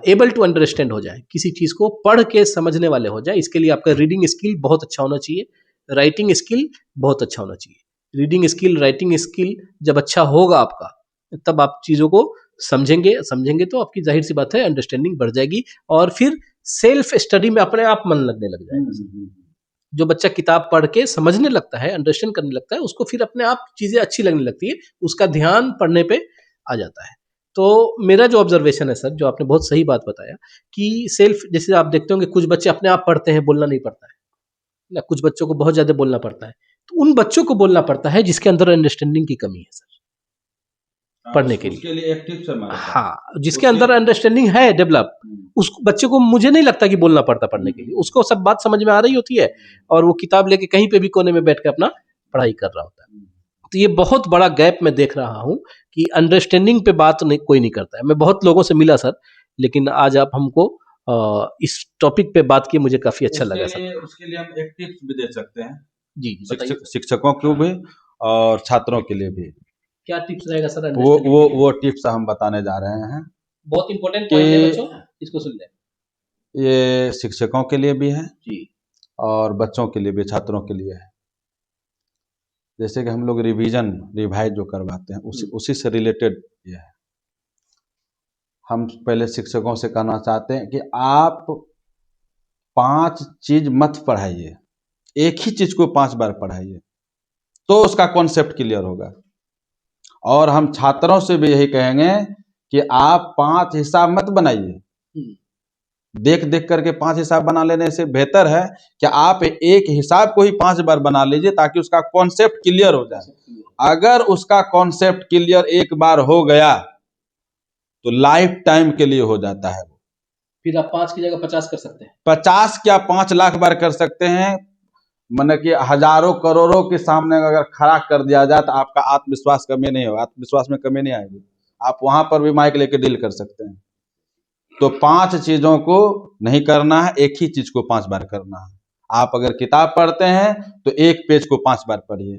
एबल टू अंडरस्टैंड हो जाए, किसी चीज़ को पढ़ के समझने वाले हो जाए। इसके लिए आपका रीडिंग स्किल बहुत अच्छा होना चाहिए, राइटिंग स्किल बहुत अच्छा होना चाहिए। रीडिंग स्किल, राइटिंग स्किल जब अच्छा होगा आपका, तब आप चीज़ों को समझेंगे तो आपकी जाहिर सी बात है अंडरस्टैंडिंग बढ़ जाएगी, और फिर सेल्फ स्टडी में अपने आप मन लगने लग जाएगा। जो बच्चा किताब पढ़ के समझने लगता है, अंडरस्टैंड करने लगता है, उसको फिर अपने आप चीज़ें अच्छी लगने लगती है, उसका ध्यान पढ़ने पे आ जाता है। तो मेरा जो ऑब्जर्वेशन है सर, जो आपने बहुत सही बात बताया कि सेल्फ, जैसे आप देखते होंगे कुछ बच्चे अपने आप पढ़ते हैं, बोलना नहीं पड़ता है ना, कुछ बच्चों को बहुत ज़्यादा बोलना पड़ता है। तो उन बच्चों को बोलना पड़ता है जिसके अंदर अंडरस्टैंडिंग की कमी है सर, पढ़ने के लिए। उसके लिए एक टिप्स है हमारे पास। हाँ, जिसके अंदर अंडरस्टैंडिंग है डेवलप, उस बच्चे को मुझे नहीं लगता कि बोलना पड़ता पढ़ने के लिए, उसको सब बात समझ में आ रही होती है और वो किताब लेके कहीं पे भी कोने में बैठ के अपना पढ़ाई कर रहा होता है। तो ये बहुत बड़ा गैप मैं देख रहा हूँ कि अंडरस्टैंडिंग पे बात नहीं, कोई नहीं करता है। मैं बहुत लोगों से मिला सर, लेकिन आज आप हमको इस टॉपिक पे बात की, मुझे काफी अच्छा लगा सर। उसके लिए हम एक टिप्स भी दे सकते हैं, जी बताइए। शिक्षकों को भी और छात्रों के लिए भी। क्या टिप्स रहेगा सर वो अंडरस्टैंडिंग वो के लिए? वो टिप्स हम बताने जा रहे हैं बहुत इंपॉर्टेंट पॉइंट है कि बच्चों, इसको सुन लें। ये शिक्षकों के लिए भी है जी। और बच्चों के लिए भी, छात्रों के लिए है। जैसे कि हम लोग रिवाइज जो करवाते हैं उसी से रिलेटेड ये है। हम पहले शिक्षकों से कहना चाहते हैं कि आप 5 चीज मत पढ़ाइए, एक ही चीज को 5 बार पढ़ाइए, तो उसका कॉन्सेप्ट क्लियर होगा। और हम छात्रों से भी यही कहेंगे कि आप 5 हिसाब मत बनाइए, देख देख करके 5 हिसाब बना लेने से बेहतर है कि आप एक हिसाब को ही 5 बार बना लीजिए, ताकि उसका कॉन्सेप्ट क्लियर हो जाए। अगर उसका कॉन्सेप्ट क्लियर एक बार हो गया तो लाइफ टाइम के लिए हो जाता है। फिर आप 5 की जगह 50 कर सकते हैं। 50 क्या 5 लाख बार कर सकते हैं। माने कि हजारों करोड़ों के सामने अगर खड़ा कर दिया जाए तो आपका आत्मविश्वास कमी नहीं होगा, आत्मविश्वास में कमी नहीं आएगी। आप वहां पर भी माइक लेके डील कर सकते हैं। तो 5 चीजों को नहीं करना है, एक ही चीज को 5 बार करना है। आप अगर किताब पढ़ते हैं तो एक पेज को 5 बार पढ़िए।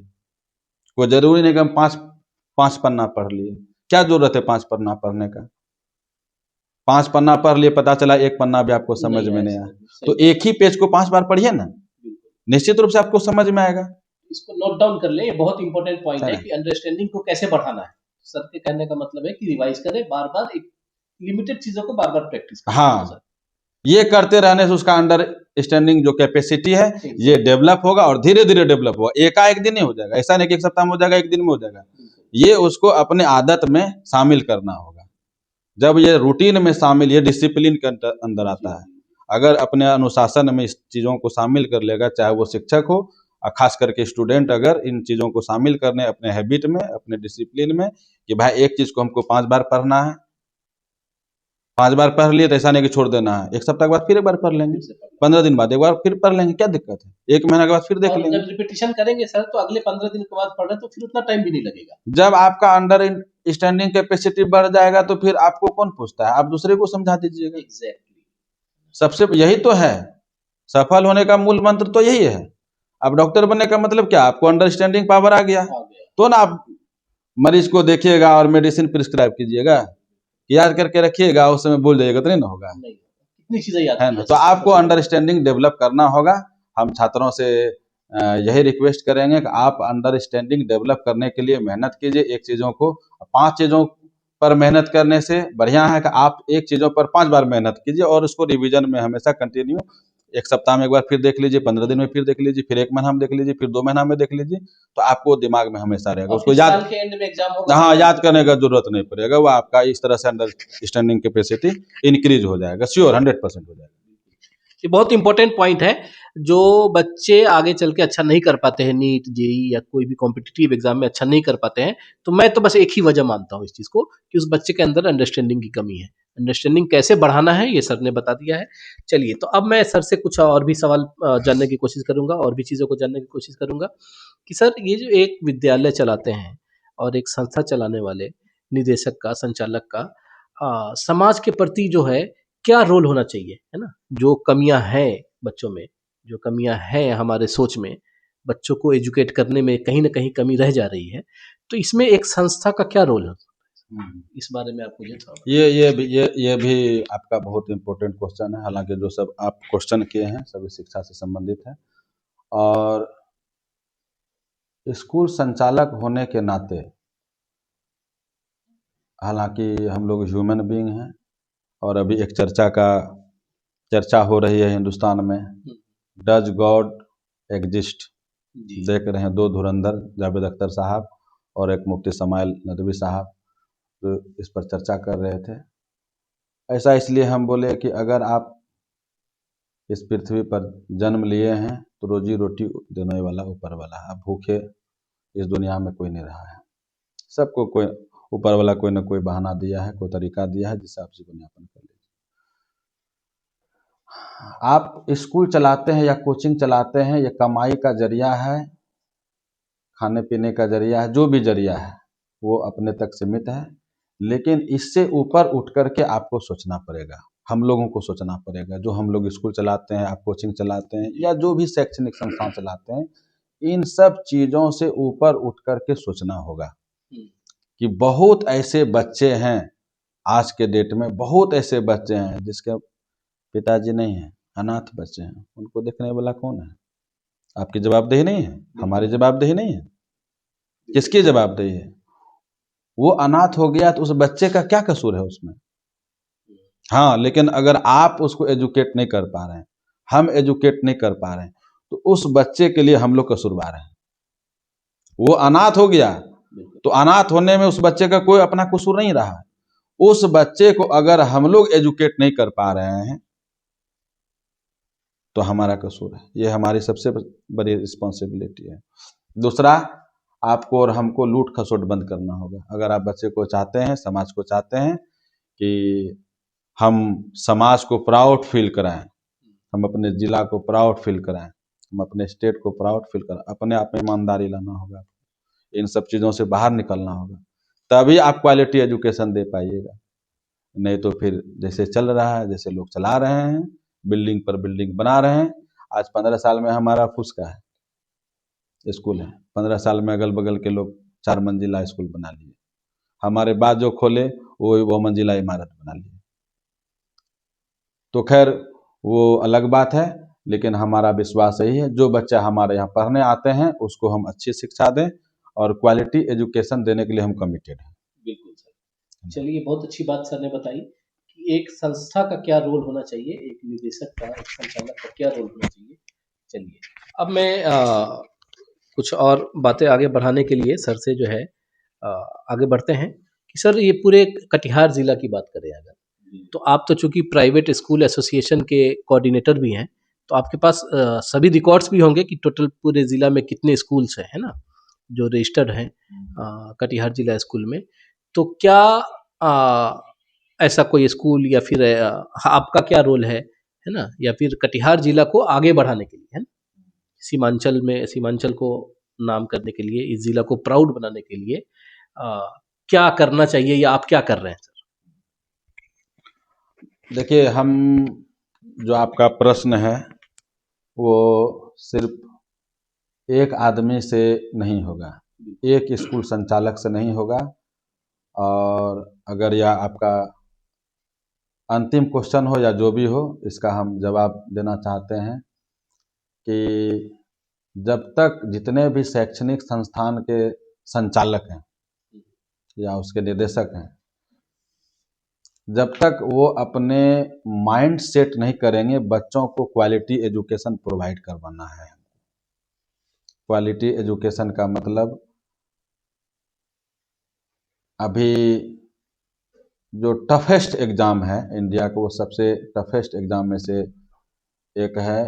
कोई जरूरी नहीं कि हम 5 पन्ना पढ़ लिए। क्या जरूरत है 5 पन्ना पढ़ने का? 5 पन्ना पढ़ लिए, पता चला एक पन्ना भी आपको समझ में नहीं आया, तो एक ही पेज को 5 बार पढ़िए ना, निश्चित रूप से आपको समझ में आएगा। इसको नोट डाउन कर ले, ये बहुत इंपॉर्टेंट पॉइंट है कि अंडरस्टैंडिंग को कैसे बढ़ाना है। सर के कहने का मतलब है कि रिवाइज करें, बार बार एक लिमिटेड चीजों को बार बार प्रैक्टिस करें। हाँ, ये करते रहने से उसका अंडरस्टैंडिंग जो कैपेसिटी है ये डेवलप होगा, और धीरे धीरे डेवलप होगा। एकाएक दिन नहीं हो जाएगा, ऐसा नहीं कि एक सप्ताह में हो जाएगा, एक दिन में हो जाएगा। ये उसको अपने आदत में शामिल करना होगा। जब ये रूटीन में शामिल, ये डिसिप्लिन के अंदर आता है। अगर अपने अनुशासन में इस चीज़ों को शामिल कर लेगा, चाहे वो शिक्षक हो और खास करके स्टूडेंट, अगर इन चीज़ों को शामिल करने अपने हैबिट में, अपने डिसिप्लिन में, कि भाई एक चीज़ को हमको 5 बार पढ़ना है, 5 बार पढ़ लिए तो ऐसा नहीं कि छोड़ देना है। एक सप्ताह के बाद फिर एक बार पढ़ लेंगे, 15 दिन बाद एक बार फिर पढ़ लेंगे, क्या दिक्कत है? एक महीना के बाद फिर देख लेंगे। जब रिपीटिशन करेंगे सर, तो अगले 15 दिन के बाद पढ़ रहे तो फिर उतना टाइम भी नहीं लगेगा। जब आपका स्टैंडिंग कैपेसिटी बढ़ जाएगा तो फिर आपको कौन पूछता है, आप दूसरे को समझा दीजिएगा। सबसे यही तो है, सफल होने का मूल मंत्र तो यही है। अब डॉक्टर बनने का मतलब क्या, आपको अंडरस्टैंडिंग पावर आ गया तो ना आप मरीज को देखिएगा और मेडिसिन प्रिस्क्राइब कीजिएगा, याद करके रखिएगा, उस समय भूल जाइएगा तो नहीं ना होगा, कितनी चीजें याद है ना। तो आपको अंडरस्टैंडिंग डेवलप करना होगा। हम छात्रों से यही रिक्वेस्ट करेंगे कि आप अंडरस्टैंडिंग डेवलप करने के लिए मेहनत कीजिए। एक चीज़ों को 5 चीज़ों पर मेहनत करने से बढ़िया है कि आप एक चीज़ों पर 5 बार मेहनत कीजिए और उसको रिवीजन में हमेशा कंटिन्यू, एक सप्ताह में एक बार फिर देख लीजिए, 15 दिन में फिर देख लीजिए, फिर 1 महीना में देख लीजिए, फिर 2 महीना में देख लीजिए, तो आपको दिमाग में हमेशा रहेगा। उसको याद के एंड में एग्जाम होगा, हाँ, याद करने का जरूरत नहीं पड़ेगा, वो आपका इस तरह से अंडरस्टैंडिंग कैपेसिटी इंक्रीज हो जाएगा, श्योर 100% हो जाएगा। ये बहुत इंपॉर्टेंट पॉइंट है। जो बच्चे आगे चल के अच्छा नहीं कर पाते हैं, नीट जेई या कोई भी कॉम्पिटिटिव एग्जाम में अच्छा नहीं कर पाते हैं, तो मैं तो बस एक ही वजह मानता हूँ इस चीज़ को कि उस बच्चे के अंदर अंडरस्टैंडिंग की कमी है। अंडरस्टैंडिंग कैसे बढ़ाना है ये सर ने बता दिया है। चलिए, तो अब मैं सर से कुछ और भी सवाल जानने की कोशिश करूंगा, और भी चीज़ों को जानने की कोशिश करूंगा कि सर ये जो एक विद्यालय चलाते हैं और एक संस्था चलाने वाले निदेशक का, संचालक का समाज के प्रति जो है क्या रोल होना चाहिए, है ना। जो कमियां हैं बच्चों में, जो कमियां हैं हमारे सोच में, बच्चों को एजुकेट करने में कहीं ना कहीं कमी रह जा रही है, तो इसमें एक संस्था का क्या रोल है, इस बारे में आप मुझे थोड़ा ये भी आपका बहुत इम्पोर्टेंट क्वेश्चन है। हालांकि जो सब आप क्वेश्चन किए हैं सभी शिक्षा से संबंधित है, और स्कूल संचालक होने के नाते, हालांकि हम लोग ह्यूमन बीइंग हैं, और अभी एक चर्चा हो रही है हिंदुस्तान में, डज गॉड एग्जिस्ट। देख रहे हैं 2 धुरंधर, जावेद अख्तर साहब और एक मुफ्ती समाइल नदवी साहब, तो इस पर चर्चा कर रहे थे। ऐसा इसलिए हम बोले कि अगर आप इस पृथ्वी पर जन्म लिए हैं तो रोजी रोटी देने वाला ऊपर वाला है। अब भूखे इस दुनिया में कोई नहीं रहा है, सबको कोई ऊपर वाला कोई ना कोई बहाना दिया है, कोई तरीका दिया है जिससे आप जीवन यापन कर लीजिए। आप स्कूल चलाते हैं या कोचिंग चलाते हैं, ये कमाई का जरिया है, खाने पीने का जरिया है, जो भी जरिया है वो अपने तक सीमित है, लेकिन इससे ऊपर उठ करके आपको सोचना पड़ेगा, हम लोगों को सोचना पड़ेगा। जो हम लोग स्कूल चलाते हैं, आप कोचिंग चलाते हैं, या जो भी शैक्षणिक संस्थान चलाते हैं, इन सब चीज़ों से ऊपर उठ करके सोचना होगा कि बहुत ऐसे बच्चे हैं, आज के डेट में बहुत ऐसे बच्चे हैं जिसके पिताजी नहीं हैं, अनाथ बच्चे हैं, उनको देखने वाला कौन है? आपकी जवाबदेही नहीं है, हमारी जवाबदेही नहीं है, किसकी जवाबदेही है? वो अनाथ हो गया तो उस बच्चे का क्या कसूर है उसमें? हाँ, लेकिन अगर आप उसको एजुकेट नहीं कर पा रहे हैं, हम एजुकेट नहीं कर पा रहे हैं, तो उस बच्चे के लिए हम लोग कसूरवार हैं। वो अनाथ हो गया तो अनाथ होने में उस बच्चे का कोई अपना कसूर नहीं रहा। उस बच्चे को अगर हम लोग एजुकेट नहीं कर पा रहे हैं तो हमारा कसूर है, ये हमारी सबसे बड़ी रिस्पॉन्सिबिलिटी है। दूसरा, आपको और हमको लूट खसोट बंद करना होगा। अगर आप बच्चे को चाहते हैं, समाज को चाहते हैं कि हम समाज को प्राउड फील कराएं, हम अपने जिला को प्राउड फील कराएं, हम अपने स्टेट को प्राउड फील कराएं, अपने आप में ईमानदारी लाना होगा, इन सब चीज़ों से बाहर निकलना होगा, तभी आप क्वालिटी एजुकेशन दे पाइएगा। नहीं तो फिर जैसे चल रहा है, जैसे लोग चला रहे हैं, बिल्डिंग पर बिल्डिंग बना रहे हैं। आज 15 साल में हमारा फुसका है स्कूल है, 15 साल में अगल बगल के लोग 4 मंजिला स्कूल बना लिए, हमारे बाद जो खोले वो मंजिला इमारत बना लिए। तो खैर वो अलग बात है, लेकिन हमारा विश्वास यही है, जो बच्चा हमारे यहाँ पढ़ने आते हैं उसको हम अच्छी शिक्षा दें और क्वालिटी एजुकेशन देने के लिए हम कमिटेड हैं। बिल्कुल सर। चलिए, बहुत अच्छी बात सर ने बताई कि एक संस्था का क्या रोल होना चाहिए, एक निदेशक का, एक संचालक का क्या रोल होना चाहिए। चलिए, अब मैं कुछ और बातें आगे बढ़ाने के लिए सर से जो है आगे बढ़ते हैं कि सर ये पूरे कटिहार जिला की बात करें अगर, तो आप तो चूंकि प्राइवेट स्कूल एसोसिएशन के कोऑर्डिनेटर भी हैं, तो आपके पास सभी रिकॉर्ड्स भी होंगे कि टोटल पूरे जिला में कितने स्कूल्स हैं, है ना, जो रजिस्टर्ड हैं कटिहार जिला स्कूल में। तो क्या ऐसा कोई स्कूल या फिर आपका क्या रोल है ना, या फिर कटिहार जिला को आगे बढ़ाने के लिए, है ना, सीमांचल को नाम करने के लिए, इस जिला को प्राउड बनाने के लिए क्या करना चाहिए या आप क्या कर रहे हैं सर? देखिए, हम जो आपका प्रश्न है वो सिर्फ एक आदमी से नहीं होगा, एक स्कूल संचालक से नहीं होगा। और अगर यह आपका अंतिम क्वेश्चन हो या जो भी हो, इसका हम जवाब देना चाहते हैं कि जब तक जितने भी शैक्षणिक संस्थान के संचालक हैं या उसके निदेशक हैं, जब तक वो अपने माइंड सेट नहीं करेंगे बच्चों को क्वालिटी एजुकेशन प्रोवाइड करवाना है। क्वालिटी एजुकेशन का मतलब अभी जो टफेस्ट एग्ज़ाम है इंडिया का, वो सबसे टफेस्ट एग्ज़ाम में से एक है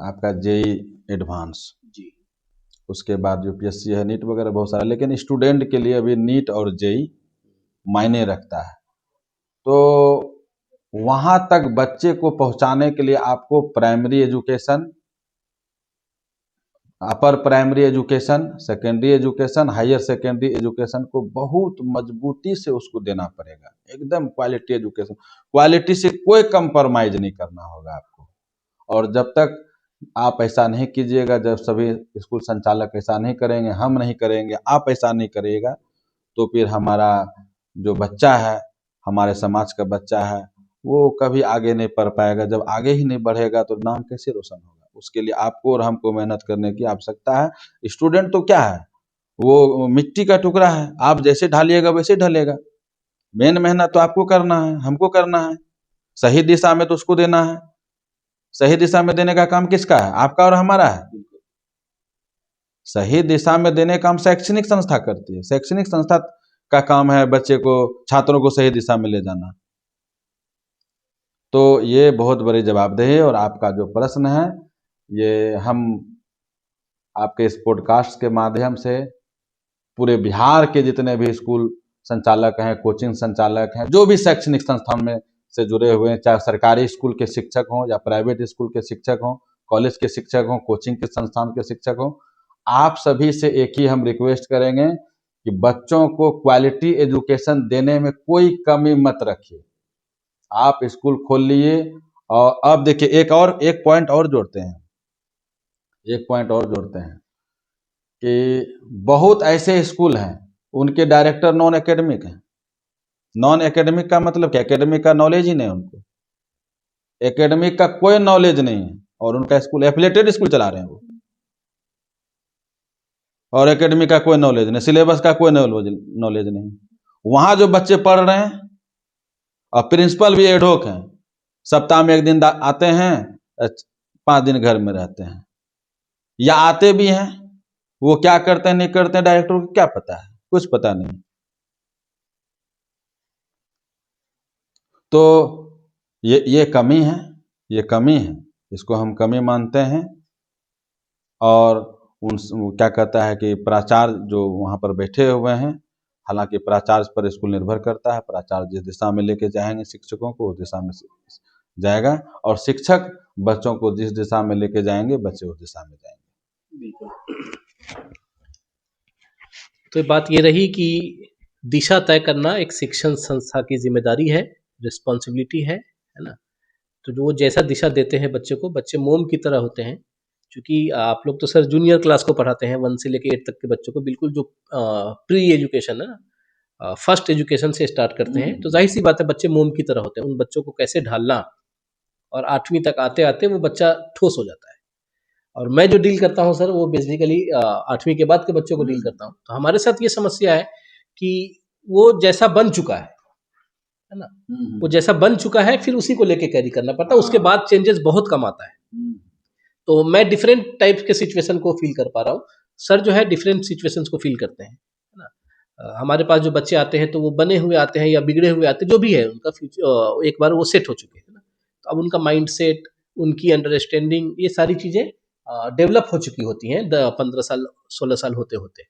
आपका जेई एडवांस। जी। उसके बाद यूपीएससी है, नीट वगैरह बहुत सारा, लेकिन स्टूडेंट के लिए अभी नीट और जेई मायने रखता है। तो वहाँ तक बच्चे को पहुँचाने के लिए आपको primary education, upper primary education, secondary education, higher secondary education को बहुत मजबूती से उसको देना पड़ेगा। एकदम क्वालिटी एजुकेशन, क्वालिटी से कोई कंप्रोमाइज़ नहीं करना होगा आपको। और जब तक आप ऐसा नहीं कीजिएगा, जब सभी स्कूल संचालक ऐसा नहीं करेंगे, हम नहीं करेंगे, आप ऐसा नहीं करिएगा, तो फिर हमारा जो बच्चा है, हमारे समाज का बच्चा है, वो कभी आगे नहीं बढ़ पाएगा। जब आगे ही नहीं बढ़ेगा तो नाम कैसे रोशन होगा? उसके लिए आपको और हमको मेहनत करने की आवश्यकता है। स्टूडेंट तो क्या है, वो मिट्टी का टुकड़ा है, आप जैसे ढालिएगा वैसे ढलेगा। मेन मेहनत तो आपको करना है, हमको करना है। सही दिशा में तो उसको देना है। सही दिशा में देने का काम किसका है? आपका और हमारा है। सही दिशा में देने का काम शैक्षणिक संस्था करती है। शैक्षणिक संस्था का काम है बच्चे को, छात्रों को सही दिशा में ले जाना। तो ये बहुत बड़ी जवाबदेही है। और आपका जो प्रश्न है, ये हम आपके इस पॉडकास्ट के माध्यम से पूरे बिहार के जितने भी स्कूल संचालक हैं, कोचिंग संचालक हैं, जो भी शैक्षणिक संस्थान में से जुड़े हुए हैं, चाहे सरकारी स्कूल के शिक्षक हों या प्राइवेट स्कूल के शिक्षक हों, कॉलेज के शिक्षक हों, कोचिंग के संस्थान के शिक्षक हों, आप सभी से एक ही हम रिक्वेस्ट करेंगे कि बच्चों को क्वालिटी एजुकेशन देने में कोई कमी मत रखिए। आप स्कूल खोल लिए। और अब देखिए, एक पॉइंट और जोड़ते हैं, एक पॉइंट और जोड़ते हैं कि बहुत ऐसे स्कूल हैं उनके डायरेक्टर नॉन एकेडमिक हैं। नॉन एकेडमिक का मतलब क्या? एकेडमिक का नॉलेज ही नहीं उनको, एकेडमिक का कोई नॉलेज नहीं है, और उनका स्कूल एफिलेटेड स्कूल चला रहे हैं वो। और एकेडमिक का कोई नॉलेज नहीं, सिलेबस का कोई नॉलेज नहीं। वहाँ जो बच्चे पढ़ रहे हैं, और प्रिंसिपल भी एडहोक हैं, सप्ताह में एक दिन आते हैं, 5 दिन घर में रहते हैं, या आते भी हैं, वो क्या करते हैं नहीं करते हैं डायरेक्टर को क्या पता है? कुछ पता नहीं। तो ये कमी है, ये कमी है, इसको हम कमी मानते हैं। और वो क्या कहता है कि प्राचार्य जो वहाँ पर बैठे हुए हैं, हालांकि प्राचार्य पर स्कूल निर्भर करता है, प्राचार्य जिस दिशा में लेके जाएंगे शिक्षकों को, उस दिशा में जाएगा, और शिक्षक बच्चों को जिस दिशा में लेके जाएंगे, बच्चे उस दिशा में जाएंगे। बिल्कुल। तो बात ये रही कि दिशा तय करना एक शिक्षण संस्था की जिम्मेदारी है, रिस्पॉन्सिबिलिटी है ना? तो जो वो जैसा दिशा देते हैं बच्चे को, बच्चे मोम की तरह होते हैं। क्योंकि आप लोग तो सर जूनियर क्लास को पढ़ाते हैं, 1 से लेके 8 तक के बच्चों को, बिल्कुल जो प्री एजुकेशन है ना, फर्स्ट एजुकेशन से स्टार्ट करते हैं। तो जाहिर सी बात है बच्चे मोम की तरह होते हैं, उन बच्चों को कैसे ढालना, और 8वीं तक आते आते वो बच्चा ठोस हो जाता है। और मैं जो डील करता हूँ सर, वो बेसिकली 8वीं के बाद के बच्चों को डील करता हूँ। तो हमारे साथ ये समस्या है कि वो जैसा बन चुका है ना, वो जैसा बन चुका है फिर उसी को लेके कैरी करना पड़ता है, उसके बाद चेंजेस बहुत कम आता है। तो मैं डिफरेंट टाइप्स के सिचुएशन को फील कर पा रहा हूँ। सर जो है डिफरेंट सिचुएशंस को फील करते हैं, है ना? हमारे पास जो बच्चे आते हैं तो वो बने हुए आते हैं या बिगड़े हुए आते हैं, जो भी है उनका फ्यूचर, एक बार वो सेट हो चुके हैं ना, तो अब उनका माइंड सेट, उनकी अंडरस्टैंडिंग, ये सारी चीज़ें डेवलप हो चुकी होती हैं 15 साल 16 साल होते होते।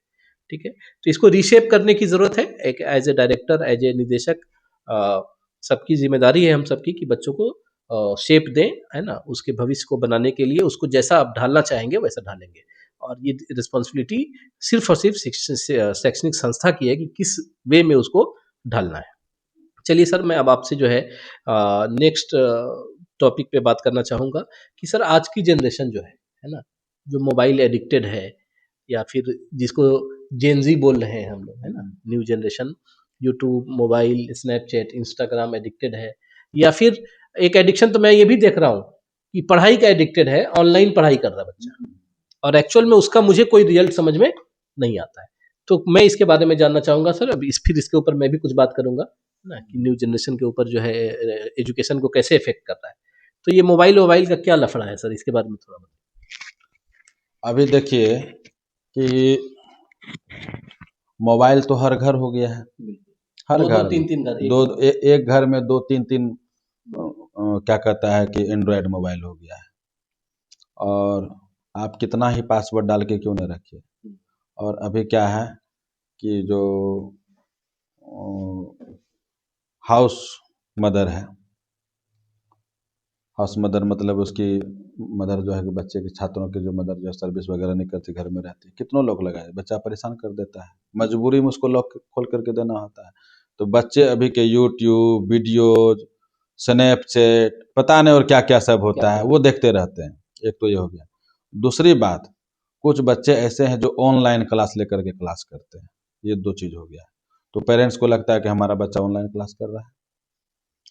ठीक है, तो इसको रीशेप करने की ज़रूरत है। एक as a director, as a निदेशक, सबकी जिम्मेदारी है हम सबकी कि बच्चों को शेप दें, है ना, उसके भविष्य को बनाने के लिए उसको जैसा आप ढालना चाहेंगे वैसा ढालेंगे। और ये रिस्पॉन्सिबिलिटी सिर्फ और सिर्फ शैक्षणिक संस्था की है कि किस वे में उसको ढालना है। चलिए सर, मैं अब आपसे जो है नेक्स्ट टॉपिक पे बात करना चाहूँगा कि सर आज की जनरेशन जो है ना, जो मोबाइल एडिक्टेड है या फिर जिसको जेनजी बोल रहे हैं हम लोग, है ना, new generation, YouTube, mobile, Snapchat, Instagram addicted है, या फिर एक एडिक्शन तो मैं ये भी देख रहा हूँ कि पढ़ाई का एडिक्टेड है, ऑनलाइन पढ़ाई कर रहा है बच्चा और एक्चुअल में उसका मुझे कोई रिजल्ट समझ में नहीं आता है। तो मैं इसके बारे में जानना चाहूँगा सर, अब फिर इसके ऊपर मैं भी कुछ बात करूँगा ना कि न्यू जनरेशन के ऊपर जो है एजुकेशन को कैसे इफेक्ट करता है। तो ये मोबाइल वोबाइल का क्या लफड़ा है सर, इसके बारे में थोड़ा बताइए। अभी देखिए कि मोबाइल तो हर घर हो गया है, हर दो दो घर तीन में तीन घर दो एक घर में दो तीन तीन क्या कहता है कि एंड्रॉयड मोबाइल हो गया है। और आप कितना ही पासवर्ड डाल के क्यों न रखिए। और अभी क्या है कि जो हाउस मदर है, हाउस मदर मतलब उसकी मदर जो है कि बच्चे के छात्रों की जो मदर जो है सर्विस वगैरह नहीं करती, घर में रहती है, कितनों लोग लगाए, बच्चा परेशान कर देता है, मजबूरी में उसको लॉक खोल करके देना होता है। तो बच्चे अभी के यूट्यूब वीडियोज, स्नैपचैट, पता नहीं और क्या क्या सब होता है वो देखते रहते हैं। एक तो ये हो गया। दूसरी बात, कुछ बच्चे ऐसे हैं जो ऑनलाइन क्लास लेकर के क्लास करते हैं, ये दो चीज़ हो गया। तो पेरेंट्स को लगता है कि हमारा बच्चा ऑनलाइन क्लास कर रहा है,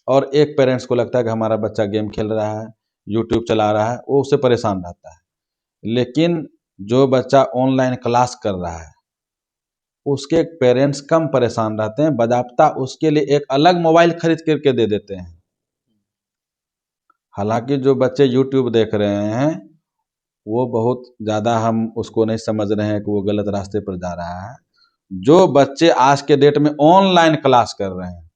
और एक पेरेंट्स को लगता है कि हमारा बच्चा गेम खेल रहा है, यूट्यूब चला रहा है, वो उससे परेशान रहता है। लेकिन जो बच्चा ऑनलाइन क्लास कर रहा है उसके पेरेंट्स कम परेशान रहते हैं, बजाबता उसके लिए एक अलग मोबाइल खरीद करके दे देते हैं। हालांकि जो बच्चे यूट्यूब देख रहे हैं वो बहुत ज़्यादा, हम उसको नहीं समझ रहे हैं कि वो गलत रास्ते पर जा रहा है। जो बच्चे आज के डेट में ऑनलाइन क्लास कर रहे हैं,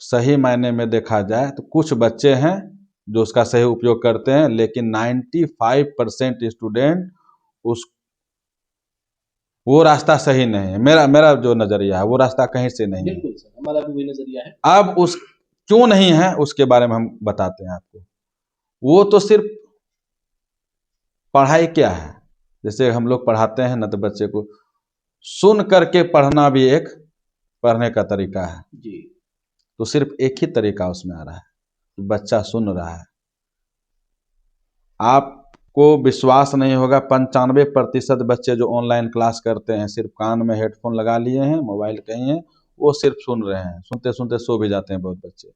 सही मायने में देखा जाए तो कुछ बच्चे हैं जो उसका सही उपयोग करते हैं, लेकिन 95% स्टूडेंट उस वो रास्ता सही नहीं है। मेरा मेरा जो नज़रिया है वो रास्ता कहीं से नहीं है। बिल्कुल सर, हमारा भी वही नजरिया है। अब उस क्यों नहीं है उसके बारे में हम बताते हैं आपको। वो तो सिर्फ पढ़ाई क्या है, जैसे हम लोग पढ़ाते हैं ना तो बच्चे को सुन करके पढ़ना भी एक पढ़ने का तरीका है। जी। तो सिर्फ एक ही तरीका उसमें आ रहा है, बच्चा सुन रहा है। आपको विश्वास नहीं होगा, 95% बच्चे जो ऑनलाइन क्लास करते हैं सिर्फ कान में हेडफोन लगा लिए हैं, मोबाइल कहीं है, वो सिर्फ सुन रहे हैं, सुनते सुनते सो भी जाते हैं बहुत बच्चे।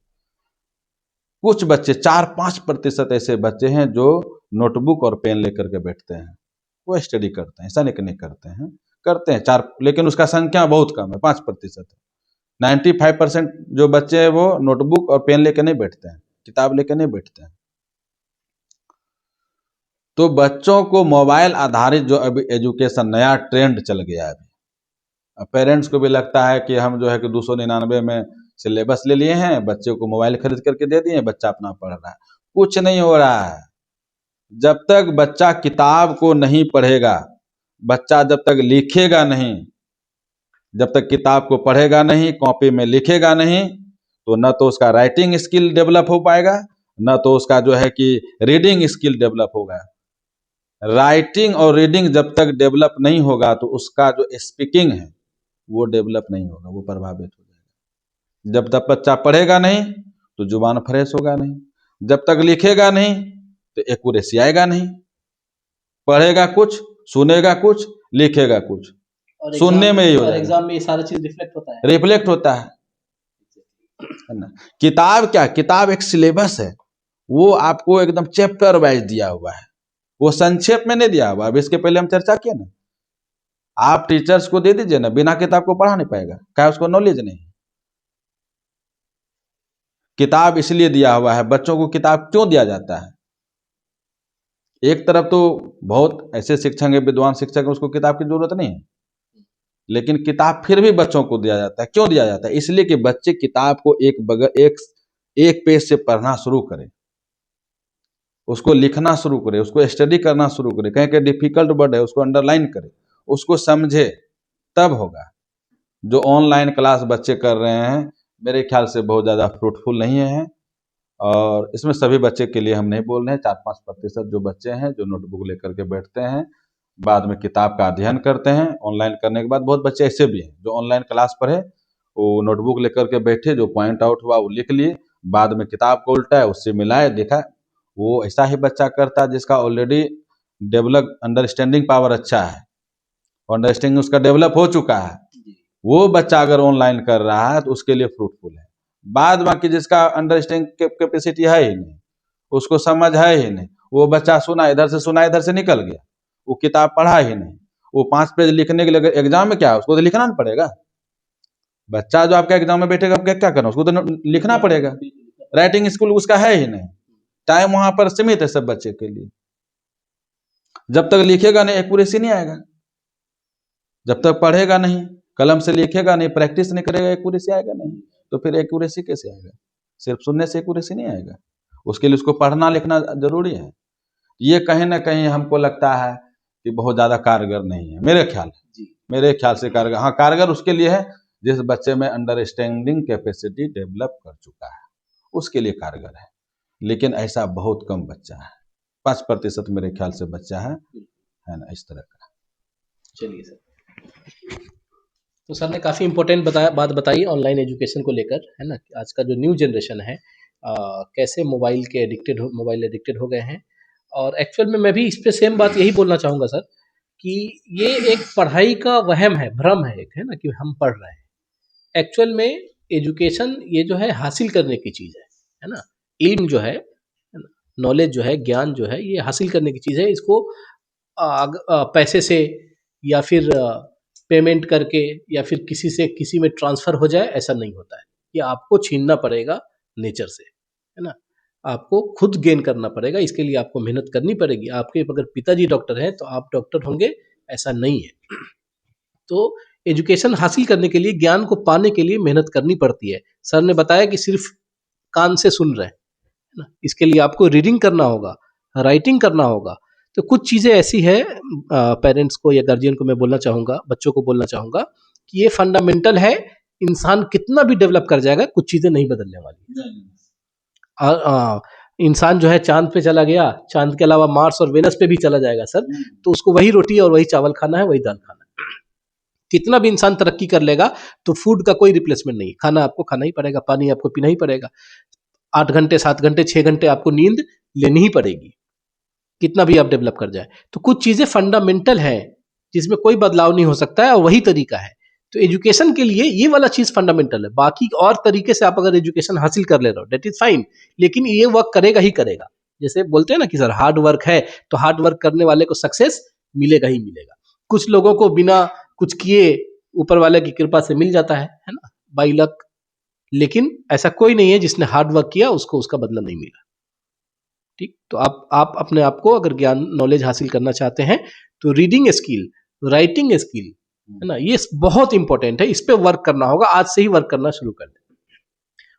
कुछ बच्चे 4-5% ऐसे बच्चे हैं जो नोटबुक और पेन लेकर के बैठते हैं, वो स्टडी करते हैं, ऐसा नहीं करते हैं, करते हैं चार, लेकिन उसका संख्या बहुत कम है, 5% है। 95% जो बच्चे हैं वो नोटबुक और पेन लेकर नहीं बैठते हैं, किताब लेकर नहीं बैठते हैं। तो बच्चों को मोबाइल आधारित जो अभी एजुकेशन नया ट्रेंड चल गया है अभी, पेरेंट्स को भी लगता है कि हम जो है कि 299 में सिलेबस ले लिए हैं, बच्चे को मोबाइल खरीद करके दे दिए, बच्चा अपना पढ़ रहा है। कुछ नहीं हो रहा है। जब तक बच्चा किताब को नहीं पढ़ेगा, बच्चा जब तक लिखेगा नहीं, जब तक किताब को पढ़ेगा नहीं, कॉपी में लिखेगा नहीं, तो न तो उसका राइटिंग स्किल डेवलप हो पाएगा, न तो उसका जो है कि रीडिंग स्किल डेवलप होगा। राइटिंग और रीडिंग जब तक डेवलप नहीं होगा तो उसका जो स्पीकिंग है वो डेवलप नहीं होगा, वो प्रभावित हो जाएगा। जब तक बच्चा पढ़ेगा नहीं तो जुबान फ्रेश होगा नहीं, जब तक लिखेगा नहीं तो एक्यूरेसी आएगा नहीं। पढ़ेगा कुछ, सुनेगा कुछ, लिखेगा कुछ, और सुनने में ही हो और जाएगा, एग्जाम में ये सारा चीज रिफ्लेक्ट होता है। रिफ्लेक्ट होता है ना। किताब क्या, किताब एक सिलेबस है, वो आपको एकदम चैप्टर वाइज दिया हुआ है, वो संक्षेप में नहीं दिया हुआ। अब इसके पहले हम चर्चा किए ना, आप टीचर्स को दे दीजिए ना, बिना किताब को पढ़ा नहीं पाएगा, क्या उसको नॉलेज नहीं। किताब इसलिए दिया हुआ है, बच्चों को किताब क्यों दिया जाता है। एक तरफ तो बहुत ऐसे शिक्षक है, विद्वान शिक्षक है, उसको किताब की जरूरत नहीं है, लेकिन किताब फिर भी बच्चों को दिया जाता है। क्यों दिया जाता है? इसलिए कि बच्चे किताब को एक पेज से पढ़ना शुरू करें, उसको लिखना शुरू करे, उसको स्टडी करना शुरू करे, कहीं कहीं डिफिकल्ट वर्ड है उसको अंडरलाइन करे, उसको समझे, तब होगा। जो ऑनलाइन क्लास बच्चे कर रहे हैं मेरे ख्याल से बहुत ज़्यादा फ्रूटफुल नहीं है, और इसमें सभी बच्चे के लिए हम नहीं बोल रहे हैं, 4-5% जो बच्चे हैं जो नोटबुक लेकर के बैठते हैं, बाद में किताब का अध्ययन करते हैं। ऑनलाइन करने के बाद बहुत बच्चे ऐसे भी हैं जो ऑनलाइन क्लास पढ़े, वो नोटबुक लेकर के बैठे, जो पॉइंट आउट हुआ वो लिख लिए, बाद में किताब को उल्टा है उससे मिलाए देखा। वो ऐसा ही बच्चा करता है जिसका ऑलरेडी डेवलप अंडरस्टैंडिंग पावर अच्छा है, अंडरस्टैंडिंग उसका डेवलप हो चुका है, वो बच्चा अगर ऑनलाइन कर रहा है तो उसके लिए फ्रूटफुल है। बाद बाकी जिसका अंडरस्टैंडिंग कैपेसिटी है ही नहीं, उसको समझ है ही नहीं, वो बच्चा सुना इधर से निकल गया, वो किताब पढ़ा ही नहीं, वो 5 पेज लिखने के लिए एग्जाम में क्या है उसको तो लिखना नहीं पड़ेगा। बच्चा जो आपका एग्जाम में बैठेगा क्या करना, उसको तो लिखना पड़ेगा। राइटिंग स्किल उसका है ही नहीं, टाइम वहां पर सीमित है सब बच्चे के लिए। जब तक लिखेगा नहीं एक्यूरेसी नहीं आएगा, जब तक पढ़ेगा नहीं, कलम से लिखेगा नहीं, प्रैक्टिस नहीं करेगा, एक्यूरेसी आएगा नहीं। तो फिर एक्यूरेसी कैसे आएगा? सिर्फ सुनने से एक्यूरेसी नहीं आएगा, उसके लिए उसको पढ़ना लिखना जरूरी है। ये कहीं ना कहीं हमको लगता है कि बहुत ज्यादा कारगर नहीं है, मेरे ख्याल से कारगर, हाँ कारगर उसके लिए है जिस बच्चे में अंडरस्टैंडिंग कैपेसिटी डेवलप कर चुका है, उसके लिए कारगर है। लेकिन ऐसा बहुत कम बच्चा है, 5% मेरे ख्याल से बच्चा है ना इस तरह का। चलिए सर, तो सर ने काफ़ी इम्पोर्टेंट बात बताई ऑनलाइन एजुकेशन को लेकर, है ना। आज का जो न्यू जनरेशन है कैसे मोबाइल एडिक्टेड हो गए हैं। और एक्चुअल में मैं भी इस पे सेम बात यही बोलना चाहूँगा सर, कि ये एक पढ़ाई का वहम है, भ्रम है एक, है ना, कि हम पढ़ रहे हैं। एक्चुअल में एजुकेशन ये जो है हासिल करने की चीज़ है ना। इल्म जो है ना, नॉलेज जो है, ज्ञान जो है, ये हासिल करने की चीज़ है। इसको पैसे से या फिर पेमेंट करके या फिर किसी से किसी में ट्रांसफ़र हो जाए, ऐसा नहीं होता है। ये आपको छीनना पड़ेगा नेचर से, है ना। आपको खुद गेन करना पड़ेगा, इसके लिए आपको मेहनत करनी पड़ेगी। आपके अगर पिताजी डॉक्टर हैं तो आप डॉक्टर होंगे, ऐसा नहीं है। तो एजुकेशन हासिल करने के लिए, ज्ञान को पाने के लिए मेहनत करनी पड़ती है। सर ने बताया कि सिर्फ कान से सुन रहे हैं, है ना, इसके लिए आपको रीडिंग करना होगा, राइटिंग करना होगा। तो कुछ चीज़ें ऐसी है, पेरेंट्स को या गार्जियन को मैं बोलना चाहूँगा, बच्चों को बोलना चाहूँगा कि ये फंडामेंटल है। इंसान कितना भी डेवलप कर जाएगा, कुछ चीज़ें नहीं बदलने वाली। इंसान जो है चांद पे चला गया, चांद के अलावा मार्स और वेनस पे भी चला जाएगा सर, तो उसको वही रोटी और वही चावल खाना है, वही दाल खाना है। कितना भी इंसान तरक्की कर लेगा तो फूड का कोई रिप्लेसमेंट नहीं। खाना आपको खाना ही पड़ेगा, पानी आपको पीना ही पड़ेगा, 8 घंटे 7 घंटे 6 घंटे आपको नींद लेनी ही पड़ेगी, कितना भी आप डेवलप कर जाए। तो कुछ चीज़ें फंडामेंटल है जिसमें कोई बदलाव नहीं हो सकता है, और वही तरीका है। तो एजुकेशन के लिए ये वाला चीज़ फंडामेंटल है। बाकी और तरीके से आप अगर एजुकेशन हासिल कर ले रहे हो, दैट इज फाइन, लेकिन ये वर्क करेगा ही करेगा। जैसे बोलते हैं ना कि सर हार्ड वर्क है, तो हार्ड वर्क करने वाले को सक्सेस मिलेगा ही मिलेगा। कुछ लोगों को बिना कुछ किए ऊपर वाले की कृपा से मिल जाता है ना, बाई लक। लेकिन ऐसा कोई नहीं है जिसने हार्ड वर्क किया उसको उसका बदला नहीं मिला। ठीक, तो आप अपने आप को अगर ज्ञान नॉलेज हासिल करना चाहते हैं तो रीडिंग स्किल, राइटिंग स्किल, है ना, ये बहुत इंपॉर्टेंट है। इस पे वर्क करना होगा, आज से ही वर्क करना शुरू कर दें।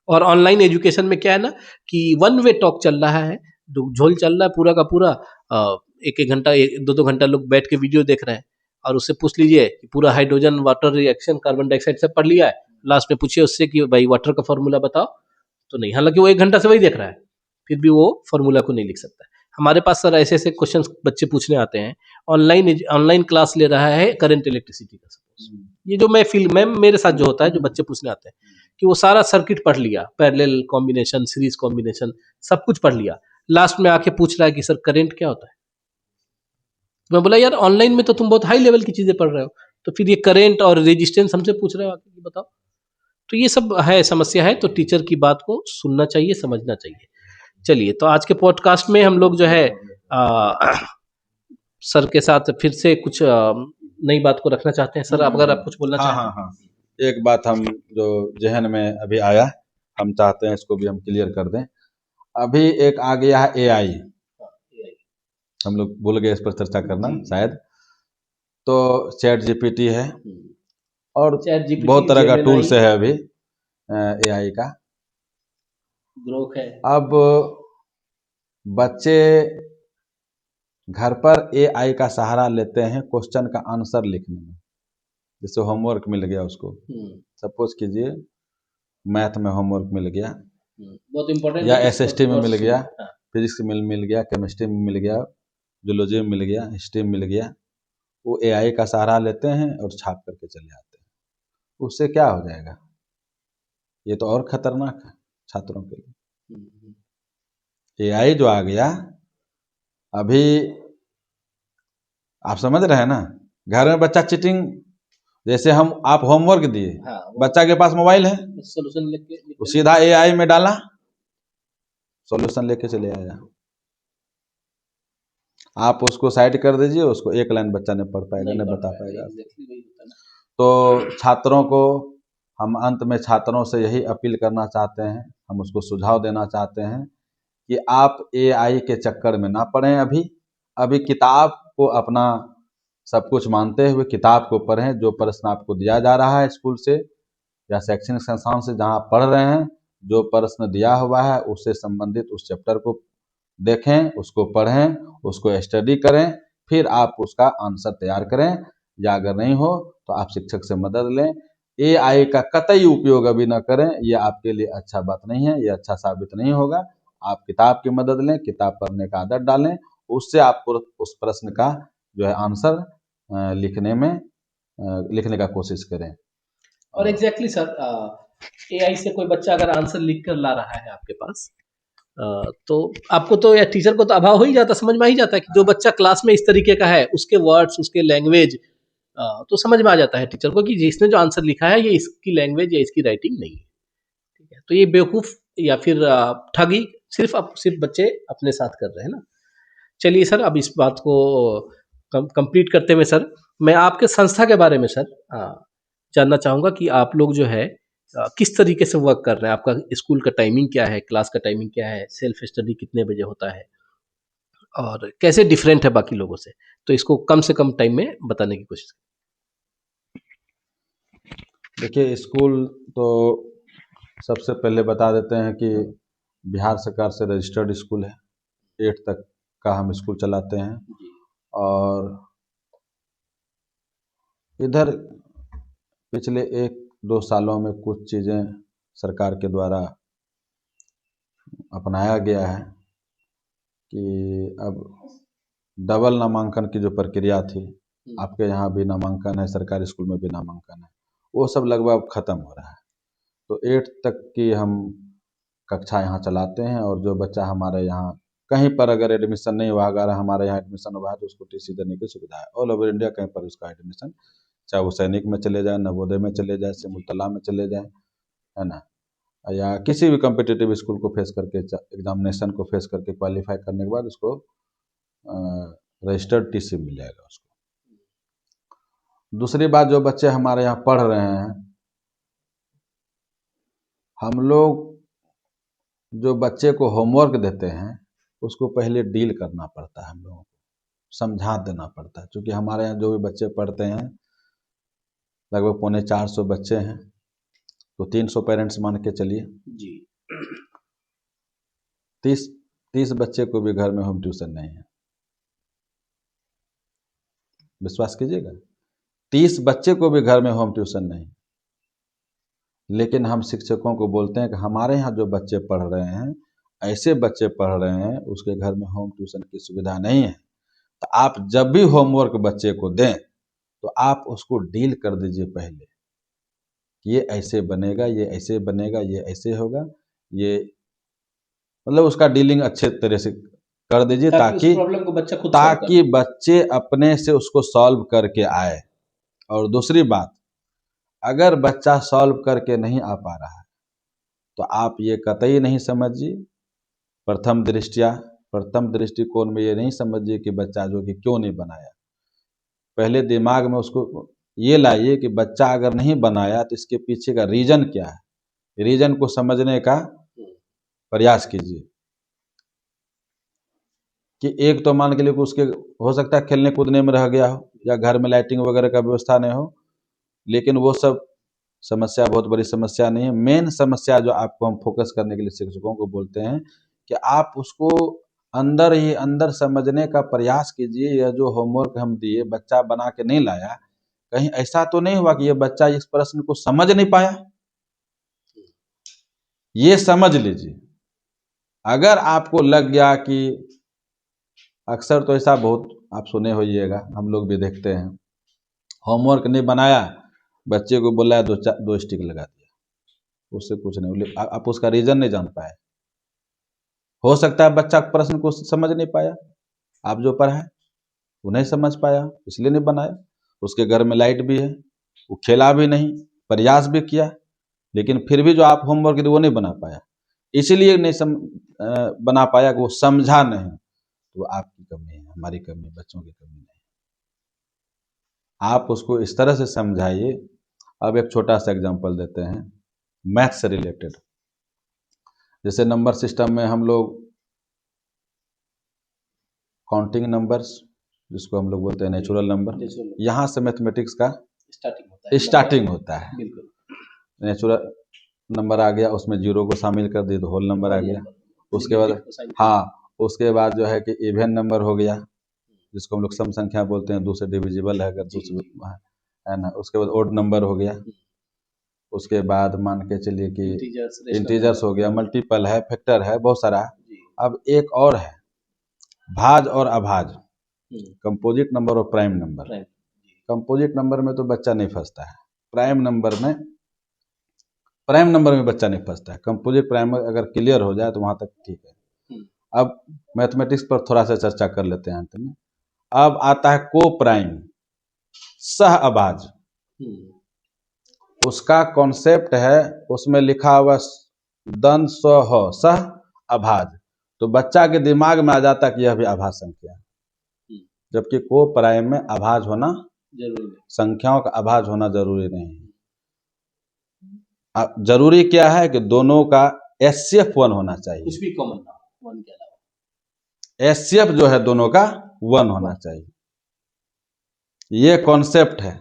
और ऑनलाइन एजुकेशन में क्या है ना कि वन वे टॉक चल रहा है, झोल चल रहा है पूरा का पूरा। एक एक घंटा, 2-2 घंटा लोग बैठ के वीडियो देख रहे हैं, और उससे पूछ लीजिए कि पूरा hydrogen water reaction carbon dioxide सब पढ़ लिया है, लास्ट में पूछिए उससे कि भाई वाटर का फॉर्मूला बताओ, तो नहीं। हालांकि वो 1 घंटा से वही देख रहा है, फिर भी वो फॉर्मूला को नहीं लिख सकता है। हमारे पास सर ऐसे ऐसे क्वेश्चंस बच्चे पूछने आते हैं। ऑनलाइन क्लास ले रहा है करंट इलेक्ट्रिसिटी का, सपोज ये जो मैं मेरे साथ जो होता है, जो बच्चे पूछने आते हैं कि वो सारा सर्किट पढ़ लिया, पैरेलल कॉम्बिनेशन, सीरीज कॉम्बिनेशन, सब कुछ पढ़ लिया, लास्ट में आके पूछ रहा है कि सर करंट क्या होता है। मैं बोला यार ऑनलाइन में तो तुम बहुत हाई लेवल की चीजें पढ़ रहे हो, तो फिर ये करंट और रेजिस्टेंस हमसे पूछ रहे हो आके, बताओ। तो ये सब है, समस्या है। तो टीचर की बात को सुनना चाहिए, समझना चाहिए। चलिए, तो आज के पॉडकास्ट में हम लोग जो है सर के साथ फिर से कुछ नई बात को रखना चाहते हैं। सर अगर आप कुछ बोलना चाहें। हाँ, एक बात हम जो जहन में अभी आया, हम चाहते हैं इसको भी हम क्लियर कर दें। अभी एक आ गया है एआई, हम लोग भूल गए इस पर चर्चा करना शायद। तो चैट जीपीटी है और बहुत तरह का टूल्स है अभी एआई का, ग्रोक है। अब बच्चे घर पर एआई का सहारा लेते हैं क्वेश्चन का आंसर लिखने में। जैसे होमवर्क मिल गया उसको, सपोज कीजिए मैथ में होमवर्क मिल गया, बहुत इम्पोर्टेंट या है एसएसटी में मिल गया, हाँ, फिजिक्स में मिल गया, केमिस्ट्री में मिल गया, जूलॉजी में मिल गया, हिस्ट्री में मिल गया, वो एआई का सहारा लेते हैं और छाप करके चले आते हैं। उससे क्या हो जाएगा? ये तो और खतरनाक है छात्रों के लिए। एआई जो आ गया, अभी आप समझ रहे हैं ना, घर में बच्चा चीटिंग, जैसे हम आप होमवर्क दिए, हाँ, बच्चा के पास मोबाइल है, सोल्यूशन वो सीधा एआई में डाला, सॉल्यूशन लेके चले आया। आप उसको साइड कर दीजिए, उसको एक लाइन बच्चा नहीं पढ़ पाएगा, नहीं बता पाएगा। तो छात्रों को हम अंत में छात्रों से यही अपील करना चाहते हैं, हम उसको सुझाव देना चाहते हैं कि आप एआई के चक्कर में ना पड़ें। अभी किताब को अपना सब कुछ मानते हुए किताब को पढ़ें। जो प्रश्न आपको दिया जा रहा है स्कूल से या शैक्षणिक संस्थान से जहाँ आप पढ़ रहे हैं, जो प्रश्न दिया हुआ है उससे संबंधित उस चैप्टर को देखें, उसको पढ़ें, उसको स्टडी करें, फिर आप उसका आंसर तैयार करें। या अगर नहीं हो तो आप शिक्षक से मदद लें। एआई का कतई उपयोग अभी न करें, ये आपके लिए अच्छा बात नहीं है, ये अच्छा साबित नहीं होगा। आप किताब की मदद लें, किताब पढ़ने का आदत डालें, उससे आपको उस प्रश्न का जो है आंसर लिखने का कोशिश करें। और एग्जैक्टली सर, एआई से कोई बच्चा अगर आंसर लिख कर ला रहा है आपके पास, तो आपको तो या टीचर को तो अभाव हो ही जाता, समझ में आ ही जाता है कि जो बच्चा क्लास में इस तरीके का है, उसके वर्ड्स, उसके लैंग्वेज तो समझ में आ जाता है टीचर को कि जिसने जो आंसर लिखा है ये इसकी लैंग्वेज या इसकी राइटिंग नहीं है। ठीक है, तो ये बेवकूफ या फिर ठगी सिर्फ बच्चे अपने साथ कर रहे हैं ना। चलिए सर, अब इस बात को कंप्लीट करते हुए सर, मैं आपके संस्था के बारे में सर जानना चाहूँगा कि आप लोग जो है किस तरीके से वर्क कर रहे हैं। आपका स्कूल का टाइमिंग क्या है, क्लास का टाइमिंग क्या है, सेल्फ स्टडी कितने बजे होता है और कैसे डिफरेंट है बाकी लोगों से, तो इसको कम से कम टाइम में बताने की कोशिश देखिए, स्कूल तो सबसे पहले बता देते हैं कि बिहार सरकार से रजिस्टर्ड स्कूल है। 8 तक का हम स्कूल चलाते हैं। और इधर पिछले 1-2 सालों में कुछ चीज़ें सरकार के द्वारा अपनाया गया है कि अब डबल नामांकन की जो प्रक्रिया थी, आपके यहाँ भी नामांकन है, सरकारी स्कूल में भी नामांकन है, वो सब लगभग ख़त्म हो रहा है। तो 8 तक की हम कक्षा यहाँ चलाते हैं। और जो बच्चा हमारे यहाँ कहीं पर अगर एडमिशन नहीं हुआ, अगर हमारे यहाँ एडमिशन हुआ है तो उसको टीसी देने की सुविधा है। ऑल ओवर इंडिया कहीं पर उसका एडमिशन, चाहे वो सैनिक में चले जाए, नवोदय में चले जाए, सिमुलतला में चले जाए, है ना, या किसी भी कम्पिटिटिव स्कूल को फेस करके, एग्जामिनेशन को फेस करके क्वालिफाई करने के बाद उसको रजिस्टर्ड टीसी मिल जाएगा उसको। दूसरी बात, जो बच्चे हमारे यहाँ पढ़ रहे हैं, हम लोग जो बच्चे को होमवर्क देते हैं उसको पहले डील करना पड़ता है, हम लोगों को समझा देना पड़ता है। क्योंकि हमारे यहाँ जो भी बच्चे पढ़ते हैं, लगभग 450 बच्चे हैं, तो 300 पेरेंट्स मान के चलिए जी। 30 बच्चे को भी घर में होम ट्यूशन नहीं है। विश्वास कीजिएगा, 30 बच्चे को भी घर में होम ट्यूशन नहीं। लेकिन हम शिक्षकों को बोलते हैं कि हमारे यहाँ जो बच्चे पढ़ रहे हैं, ऐसे बच्चे पढ़ रहे हैं, उसके घर में होम ट्यूशन की सुविधा नहीं है। तो आप जब भी होमवर्क बच्चे को दें तो आप उसको डील कर दीजिए पहले, ये ऐसे बनेगा, ये ऐसे बनेगा, ये ऐसे होगा, ये मतलब उसका डीलिंग अच्छे तरह से कर दीजिए ताकि प्रॉब्लम को बच्चा खुद सॉल्व कर। बच्चे अपने से उसको सॉल्व करके आए। और दूसरी बात, अगर बच्चा सॉल्व करके नहीं आ पा रहा है तो आप ये कतई नहीं समझिए, प्रथम दृष्टिकोण में ये नहीं समझिए कि बच्चा जो कि क्यों नहीं बनाया। पहले दिमाग में उसको ये लाइए कि बच्चा अगर नहीं बनाया तो इसके पीछे का रीजन क्या है, रीजन को समझने का प्रयास कीजिए। कि एक तो मान के लिए उसके हो सकता है खेलने कूदने में रह गया हो, या घर में लाइटिंग वगैरह का व्यवस्था नहीं हो, लेकिन वो सब समस्या बहुत बड़ी समस्या नहीं है। मेन समस्या जो आपको हम फोकस करने के लिए शिक्षकों को बोलते हैं कि आप उसको अंदर ही अंदर समझने का प्रयास कीजिए। यह जो होमवर्क हम दिए, बच्चा बना के नहीं लाया, कहीं ऐसा तो नहीं हुआ कि ये बच्चा इस प्रश्न को समझ नहीं पाया। ये समझ लीजिए। अगर आपको लग गया कि अक्सर तो ऐसा बहुत आप सुने होइएगा, हम लोग भी देखते हैं, होमवर्क नहीं बनाया, बच्चे को बोला है दो स्टिक लगा दिया, उससे कुछ नहीं बोले, आप उसका रीजन नहीं जान पाए। हो सकता है बच्चा प्रश्न को समझ नहीं पाया, आप जो पढ़ाए वो नहीं समझ पाया इसलिए नहीं बनाया। उसके घर में लाइट भी है, वो खेला भी नहीं, प्रयास भी किया, लेकिन फिर भी जो आप होमवर्क दिए वो नहीं बना पाया, इसीलिए नहीं बना पाया कि वो समझा नहीं। तो आपकी कमी है, हमारी कमी, बच्चों की कमी नहीं। आप उसको इस तरह से समझाइए। अब एक छोटा सा एग्जांपल देते हैं मैथ से रिलेटेड। जैसे नंबर सिस्टम में हम लोग काउंटिंग नंबर्स, जिसको हम लोग बोलते हैं नेचुरल नंबर, यहाँ से मैथमेटिक्स का स्टार्टिंग होता है। बिल्कुल। नेचुरल नंबर आ गया, उसमें जीरो को शामिल कर दिए तो होल नंबर आ गया। उसके बाद हाँ, उसके बाद जो है कि इवन नंबर हो गया, जिसको हम लोग सम संख्या बोलते हैं, दूसरे डिविजिबल है अगर दूसरे है ना। उसके बाद ओड नंबर हो गया। उसके बाद मान के चलिए कि इंटीजर्स हो गया, मल्टीपल है, फैक्टर है, बहुत सारा। अब एक और है भाज और अभाज, कंपोजिट नंबर और प्राइम नंबर। कंपोजिट नंबर में तो बच्चा नहीं फंसता है, प्राइम नंबर में बच्चा नहीं फंसता है। कंपोजिट प्राइम अगर क्लियर हो जाए तो वहां तक ठीक है। अब मैथमेटिक्स पर थोड़ा सा चर्चा कर लेते हैं अंत में। अब आता है को प्राइम, सह अभाज। उसका कॉन्सेप्ट है, उसमें लिखा हुआ दन सह सह अभाज, तो बच्चा के दिमाग में आ जाता है कि यह भी अभाज संख्या है। जबकि को प्राइम में अभाज होना जरूरी, संख्याओं का अभाज होना जरूरी नहीं है। जरूरी क्या है कि दोनों का एचसीएफ 1 होना चाहिए, कुछ भी कॉमन ना हो, 1 के अलावा एचसीएफ जो है दोनों का 1 होना चाहिए। ये कॉन्सेप्ट है,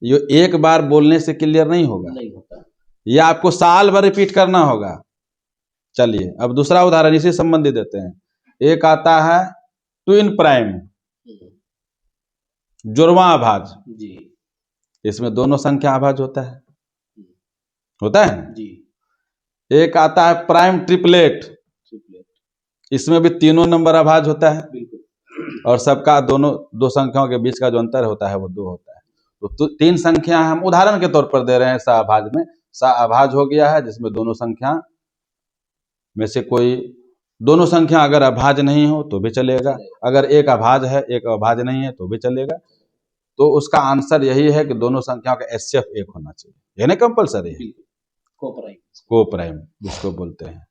ये एक बार बोलने से क्लियर नहीं होगा, नहीं होता, ये आपको साल भर रिपीट करना होगा। चलिए अब दूसरा उदाहरण इसी संबंधी देते हैं। एक आता है ट्विन प्राइम, जुड़वा अभाज जी। इसमें दोनों संख्या अभाज होता है जी। एक आता है प्राइम ट्रिपलेट, इसमें भी तीनों नंबर अभाज होता है, और सबका दोनों दो संख्याओं के बीच का जो अंतर होता है वो 2 होता है। तो 3 संख्या हम उदाहरण के तौर पर दे रहे हैं। सहअभाज में सहअभाज हो गया है, जिसमें दोनों संख्या में से कोई दोनों संख्या अगर अभाज नहीं हो तो भी चलेगा, अगर एक अभाज है एक अभाज नहीं है तो भी चलेगा। तो उसका आंसर यही है कि दोनों संख्याओं का एचसीएफ 1 होना चाहिए, ये नहीं कंपलसरी है, को प्राइम जिसको बोलते हैं।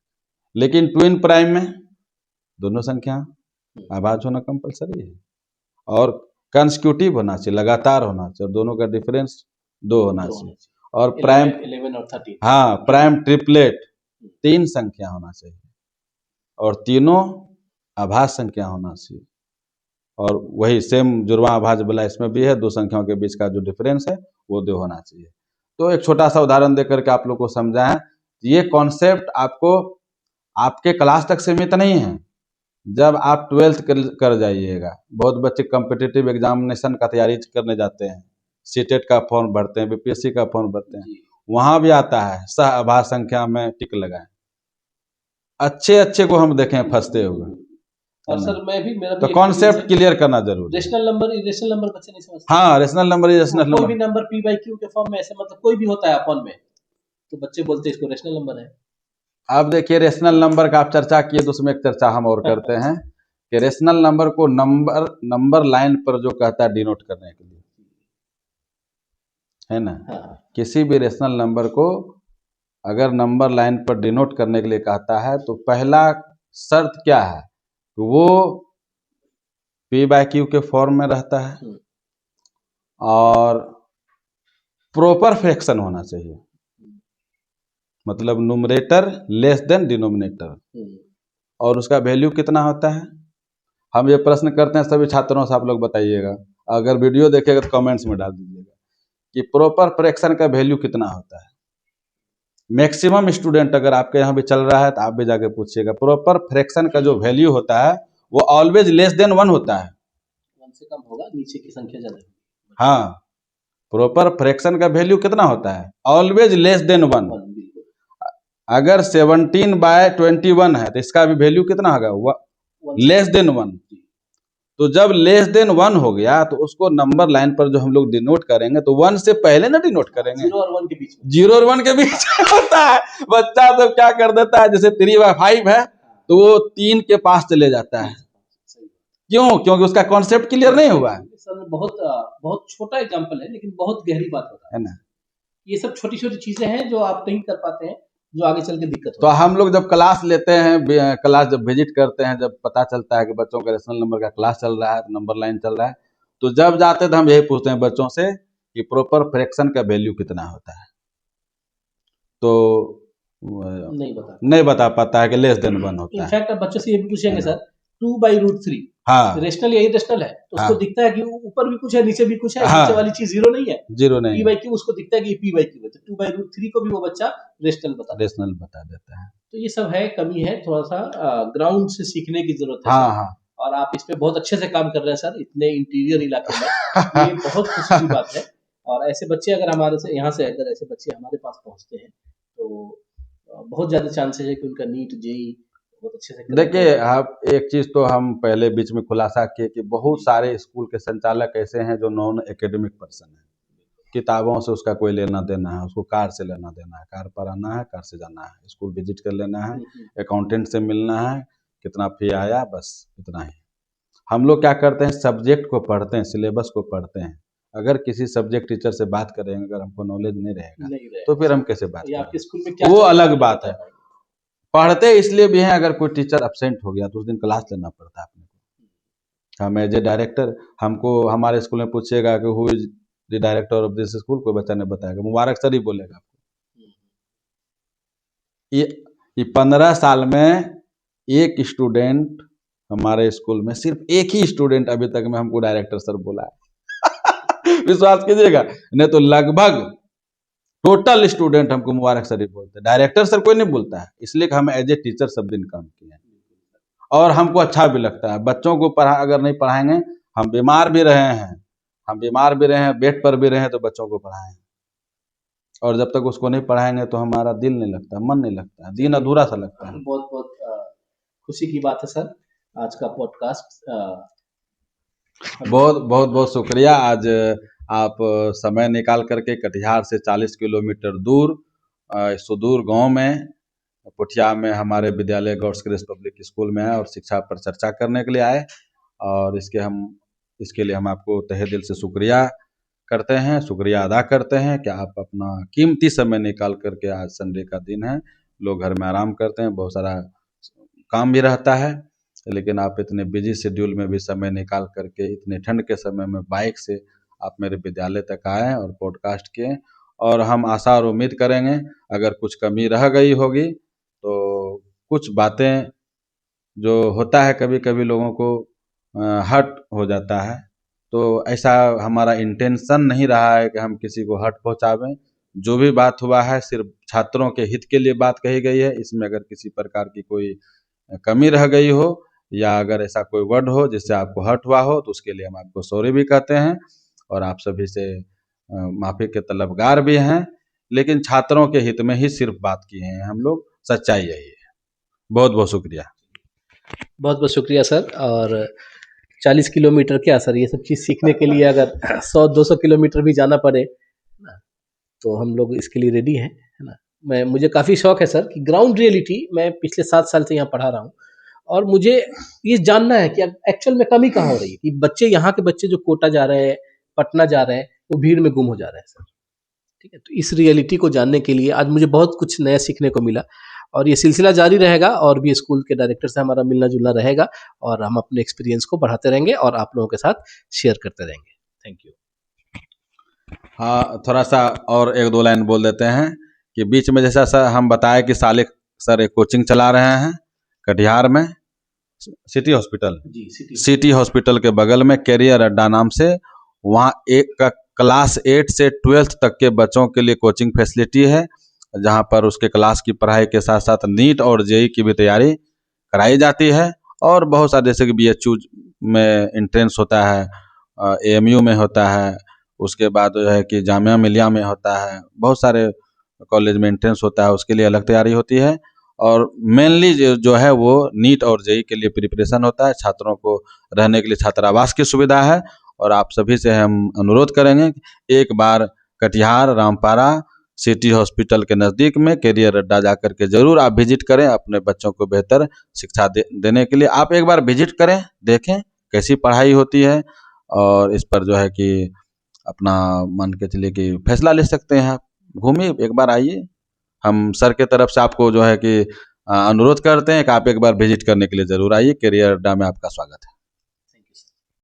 लेकिन ट्विन प्राइम में दोनों संख्या अभाज होना कंपलसरी है, और कंसेक्यूटिव होना चाहिए, लगातार होना चाहिए, और दोनों का डिफरेंस 2 होना चाहिए। और प्राइम 11 और 13, हाँ, प्राइम ट्रिपलेट 3 संख्या होना चाहिए, और तीनों अभाज संख्या होना चाहिए। और वही सेम जुड़वा अभाज वाला इसमें भी है, 2 संख्याओं के बीच का जो डिफरेंस है वो 2 होना चाहिए। तो एक छोटा सा उदाहरण देकर के आप लोग को समझाएं। ये कॉन्सेप्ट आपको आपके क्लास तक सीमित नहीं है, जब आप 12th कर जाइएगा। बहुत बच्चे कॉम्पिटिटिव एग्जामिनेशन का तैयारी करने जाते हैं, सीटेट का फॉर्म भरते हैं, बीपीएससी का फॉर्म भरते हैं, वहां भी आता है सह अभाज संख्या में टिक लगाएं। अच्छे को हम देखें फंसते हुए। और सर मैं भी मेरा तो कॉन्सेप्ट क्लियर करना जरूरी है। रेशनल नंबर इरेशनल नंबर बच्चे नहीं समझते। हाँ, रेशनल नंबर इरेशनल नंबर, कोई भी नंबर पी बाई क्यू के फॉर्म में ऐसे मतलब कोई भी होता है अपन में, तो बच्चे बोलते हैं इसको रेशनल नंबर है। अब देखिए रेशनल नंबर का आप चर्चा किए तो उसमें एक चर्चा हम और करते हैं कि रेशनल नंबर को नंबर लाइन पर जो कहता है डिनोट करने के लिए, है ना। किसी भी रेशनल नंबर को अगर नंबर लाइन पर डिनोट करने के लिए कहता है तो पहला शर्त क्या है, वो पी बाई क्यू के फॉर्म में रहता है, और प्रॉपर फ्रैक्शन होना चाहिए, मतलब न्यूमरेटर लेस देन डिनोमिनेटर। और उसका वैल्यू कितना होता है, हम ये प्रश्न करते हैं सभी छात्रों से, आप लोग बताइएगा, अगर वीडियो देखेगा तो कमेंट्स में डाल दीजिएगा कि प्रॉपर फ्रैक्शन का वैल्यू कितना होता है। मैक्सिमम स्टूडेंट अगर आपके यहाँ भी चल रहा है तो आप भी जाके पूछिएगा, प्रॉपर फ्रैक्शन का जो वैल्यू होता है वो ऑलवेज लेस देन 1 होता है, 1 से कम होगा, नीचे की संख्या ज्यादा। हाँ, प्रॉपर फ्रैक्शन का वैल्यू कितना होता है, ऑलवेज लेस देन 1। अगर 17/21 है तो इसका भी वैल्यू कितना होगा? Less than 1। तो जब लेस देन 1 हो गया तो उसको नंबर लाइन पर जो हम लोग डिनोट करेंगे तो 1 से पहले ना डिनोट करेंगे, 0 और 1 के बीच में। 0 और 1 के बीच होता है। बच्चा तो क्या कर देता है, जैसे 3/5 है तो वो 3 के पास चले जाता है। क्यों? क्योंकि उसका कॉन्सेप्ट क्लियर नहीं हुआ है। सर बहुत बहुत छोटा एग्जांपल है लेकिन बहुत गहरी बात होता है ना। ये सब छोटी छोटी चीजें हैं जो आप नहीं कर पाते हैं, जो आगे चल के दिक्कत तो होती हम लोग जब क्लास लेते हैं, क्लास जब विजिट करते हैं, जब पता चलता है कि बच्चों का रेशनल नंबर का क्लास चल रहा है, नंबर लाइन चल रहा है, तो जब जाते तो हम यही पूछते हैं बच्चों से कि प्रॉपर फ्रैक्शन का वैल्यू कितना होता है। तो नहीं बता पाता है कि लेस देन 1 होता है। इनफैक्ट अब बच्चों से ये भी पूछेंगे सर 2/√3 हाँ रेशनल यही रेशनल है तो उसको हाँ दिखता है कि ऊपर भी कुछ है नीचे भी कुछ है, हाँ नीचे वाली चीज जीरो नहीं है, जीरो नहीं है, p/q उसको दिखता है कि p/q है, तो 2/√3 को भी वो बच्चा रेशनल बता देता है। रेशनल बता देता है। तो ये सब है, कमी है, थोड़ा सा ग्राउंड से सीखने की जरूरत है हाँ सर। हाँ और आप इस पे बहुत अच्छे से काम कर रहे हैं सर, इतने इंटीरियर इलाके में ये बहुत खुशी की बात है। और ऐसे बच्चे अगर हमारे से यहाँ से अगर ऐसे बच्चे हमारे पास पहुँचते हैं तो बहुत ज्यादा चांसेस है कि उनका नीट जेई बहुत अच्छे से देखिए, आप एक चीज तो हम पहले बीच में खुलासा किए कि बहुत सारे स्कूल के संचालक ऐसे हैं जो नॉन एकेडमिक पर्सन है। किताबों से उसका कोई लेना देना है, उसको कार से लेना देना है, कार पर आना है, कार से जाना है, स्कूल विजिट कर लेना है, अकाउंटेंट से मिलना है, कितना फी आया, बस इतना ही। हम लोग क्या करते हैं, सब्जेक्ट को पढ़ते हैं, सिलेबस को पढ़ते हैं। अगर किसी सब्जेक्ट टीचर से बात करेंगे, अगर हमको नॉलेज नहीं रहेगा तो फिर हम कैसे बात करेंगे? स्कूल में क्या वो अलग बात है। पढ़ते इसलिए भी हैं, अगर कोई टीचर एब्सेंट हो गया तो उस दिन क्लास लेना पड़ता है अपने को। हम एज ए डायरेक्टर, हमको हमारे स्कूल में पूछेगा कि who is the director of this school, कोई बच्चा ने बताएगा, मुबारक सर ही बोलेगा आपको। ये 15 साल में एक स्टूडेंट हमारे स्कूल में, सिर्फ एक ही स्टूडेंट अभी तक में हमको डायरेक्टर सर बोला है। विश्वास कीजिएगा, नहीं तो लगभग टोटल स्टूडेंट हमको मुबारक सर ही बोलते हैं, डायरेक्टर सर कोई नहीं बोलता है। इसलिए कि हम एज ए टीचर सब दिन काम किए हैं और हमको अच्छा भी लगता है। बच्चों को अगर नहीं पढ़ाएंगे, हम बीमार भी रहे हैं, बेड पर भी रहे हैं, तो बच्चों को पढ़ाएं। और जब तक उसको नहीं पढ़ाएंगे तो हमारा दिल नहीं लगता, मन नहीं लगता, दिन अधूरा सा लगता है। बहुत बहुत खुशी की बात है सर, आज का पॉडकास्ट बहुत बहुत बहुत शुक्रिया। आज आप समय निकाल करके कटिहार से 40 किलोमीटर दूर सुदूर गांव में पुठिया में हमारे विद्यालय गॉड्स ग्रेस पब्लिक स्कूल में आए और शिक्षा पर चर्चा करने के लिए आए। और इसके लिए हम आपको तहे दिल से शुक्रिया करते हैं, शुक्रिया अदा करते हैं कि आप अपना कीमती समय निकाल करके, आज संडे का दिन है, लोग घर में आराम करते हैं, बहुत सारा काम भी रहता है, लेकिन आप इतने बिजी शेड्यूल में भी समय निकाल करके इतने ठंड के समय में बाइक से आप मेरे विद्यालय तक आए और पॉडकास्ट किए। और हम आशा और उम्मीद करेंगे अगर कुछ कमी रह गई होगी तो कुछ बातें जो होता है कभी कभी लोगों को हर्ट हो जाता है, तो ऐसा हमारा इंटेंशन नहीं रहा है कि हम किसी को हर्ट पहुंचावें। जो भी बात हुआ है सिर्फ छात्रों के हित के लिए बात कही गई है। इसमें अगर किसी प्रकार की कोई कमी रह गई हो या अगर ऐसा कोई वर्ड हो जिससे आपको हर्ट हुआ हो तो उसके लिए हम आपको सॉरी भी कहते हैं और आप सभी से माफ़ी के तलबगार भी हैं। लेकिन छात्रों के हित में ही सिर्फ बात किए हैं हम लोग, सच्चाई यही है। बहुत बहुत शुक्रिया। बहुत बहुत शुक्रिया सर। और 40 किलोमीटर क्या सर, ये सब चीज़ सीखने के लिए अगर 100-200 किलोमीटर भी जाना पड़े ना तो हम लोग इसके लिए रेडी हैं, है ना। मुझे काफ़ी शौक है सर कि ग्राउंड रियलिटी, मैं पिछले 7 साल से यहाँ पढ़ा रहा हूँ और मुझे ये जानना है कि एक्चुअल में कमी कहाँ हो रही है कि बच्चे, यहाँ के बच्चे जो कोटा जा रहे हैं, पटना जा रहे हैं, वो भीड़ में गुम हो जा रहे हैं सर। ठीक है, तो इस रियलिटी को जानने के लिए आज मुझे बहुत कुछ नया सीखने को मिला और ये सिलसिला जारी रहेगा और भी स्कूल के डायरेक्टर से हमारा मिलना जुलना रहेगा और हम अपने एक्सपीरियंस को बढ़ाते रहेंगे और आप लोगों के साथ शेयर करते रहेंगे। Thank you. हाँ, थोड़ा सा और 1-2 लाइन बोल देते हैं कि बीच में जैसा सर हम बताए कि सालिक सर एक कोचिंग चला रहे हैं कटिहार में, सिटी हॉस्पिटल, सिटी हॉस्पिटल के बगल में कैरियर अड्डा नाम से, वहाँ एक का क्लास 8 से 12th तक के बच्चों के लिए कोचिंग फैसिलिटी है, जहाँ पर उसके क्लास की पढ़ाई के साथ साथ नीट और जेई की भी तैयारी कराई जाती है। और बहुत सारे जैसे कि BHU में एंट्रेंस होता है, AMU में होता है, उसके बाद जो है कि जामिया मिलिया में होता है, बहुत सारे कॉलेज में एंट्रेंस होता है उसके लिए अलग तैयारी होती है, और मेनली जो है वो नीट और जेई के लिए प्रिपरेशन होता है। छात्रों को रहने के लिए छात्रावास की सुविधा है, और आप सभी से हम अनुरोध करेंगे कि एक बार कटिहार रामपारा सिटी हॉस्पिटल के नज़दीक में कैरियर अड्डा जा कर के ज़रूर आप विजिट करें, अपने बच्चों को बेहतर शिक्षा देने के लिए आप एक बार विजिट करें, देखें कैसी पढ़ाई होती है, और इस पर जो है कि अपना मान के चलिए कि फैसला ले सकते हैं। आप घूमिए, एक बार आइए, हम सर के तरफ से आपको जो है कि अनुरोध करते हैं कि आप एक बार विजिट करने के लिए ज़रूर आइए। कैरियर अड्डा में आपका स्वागत है।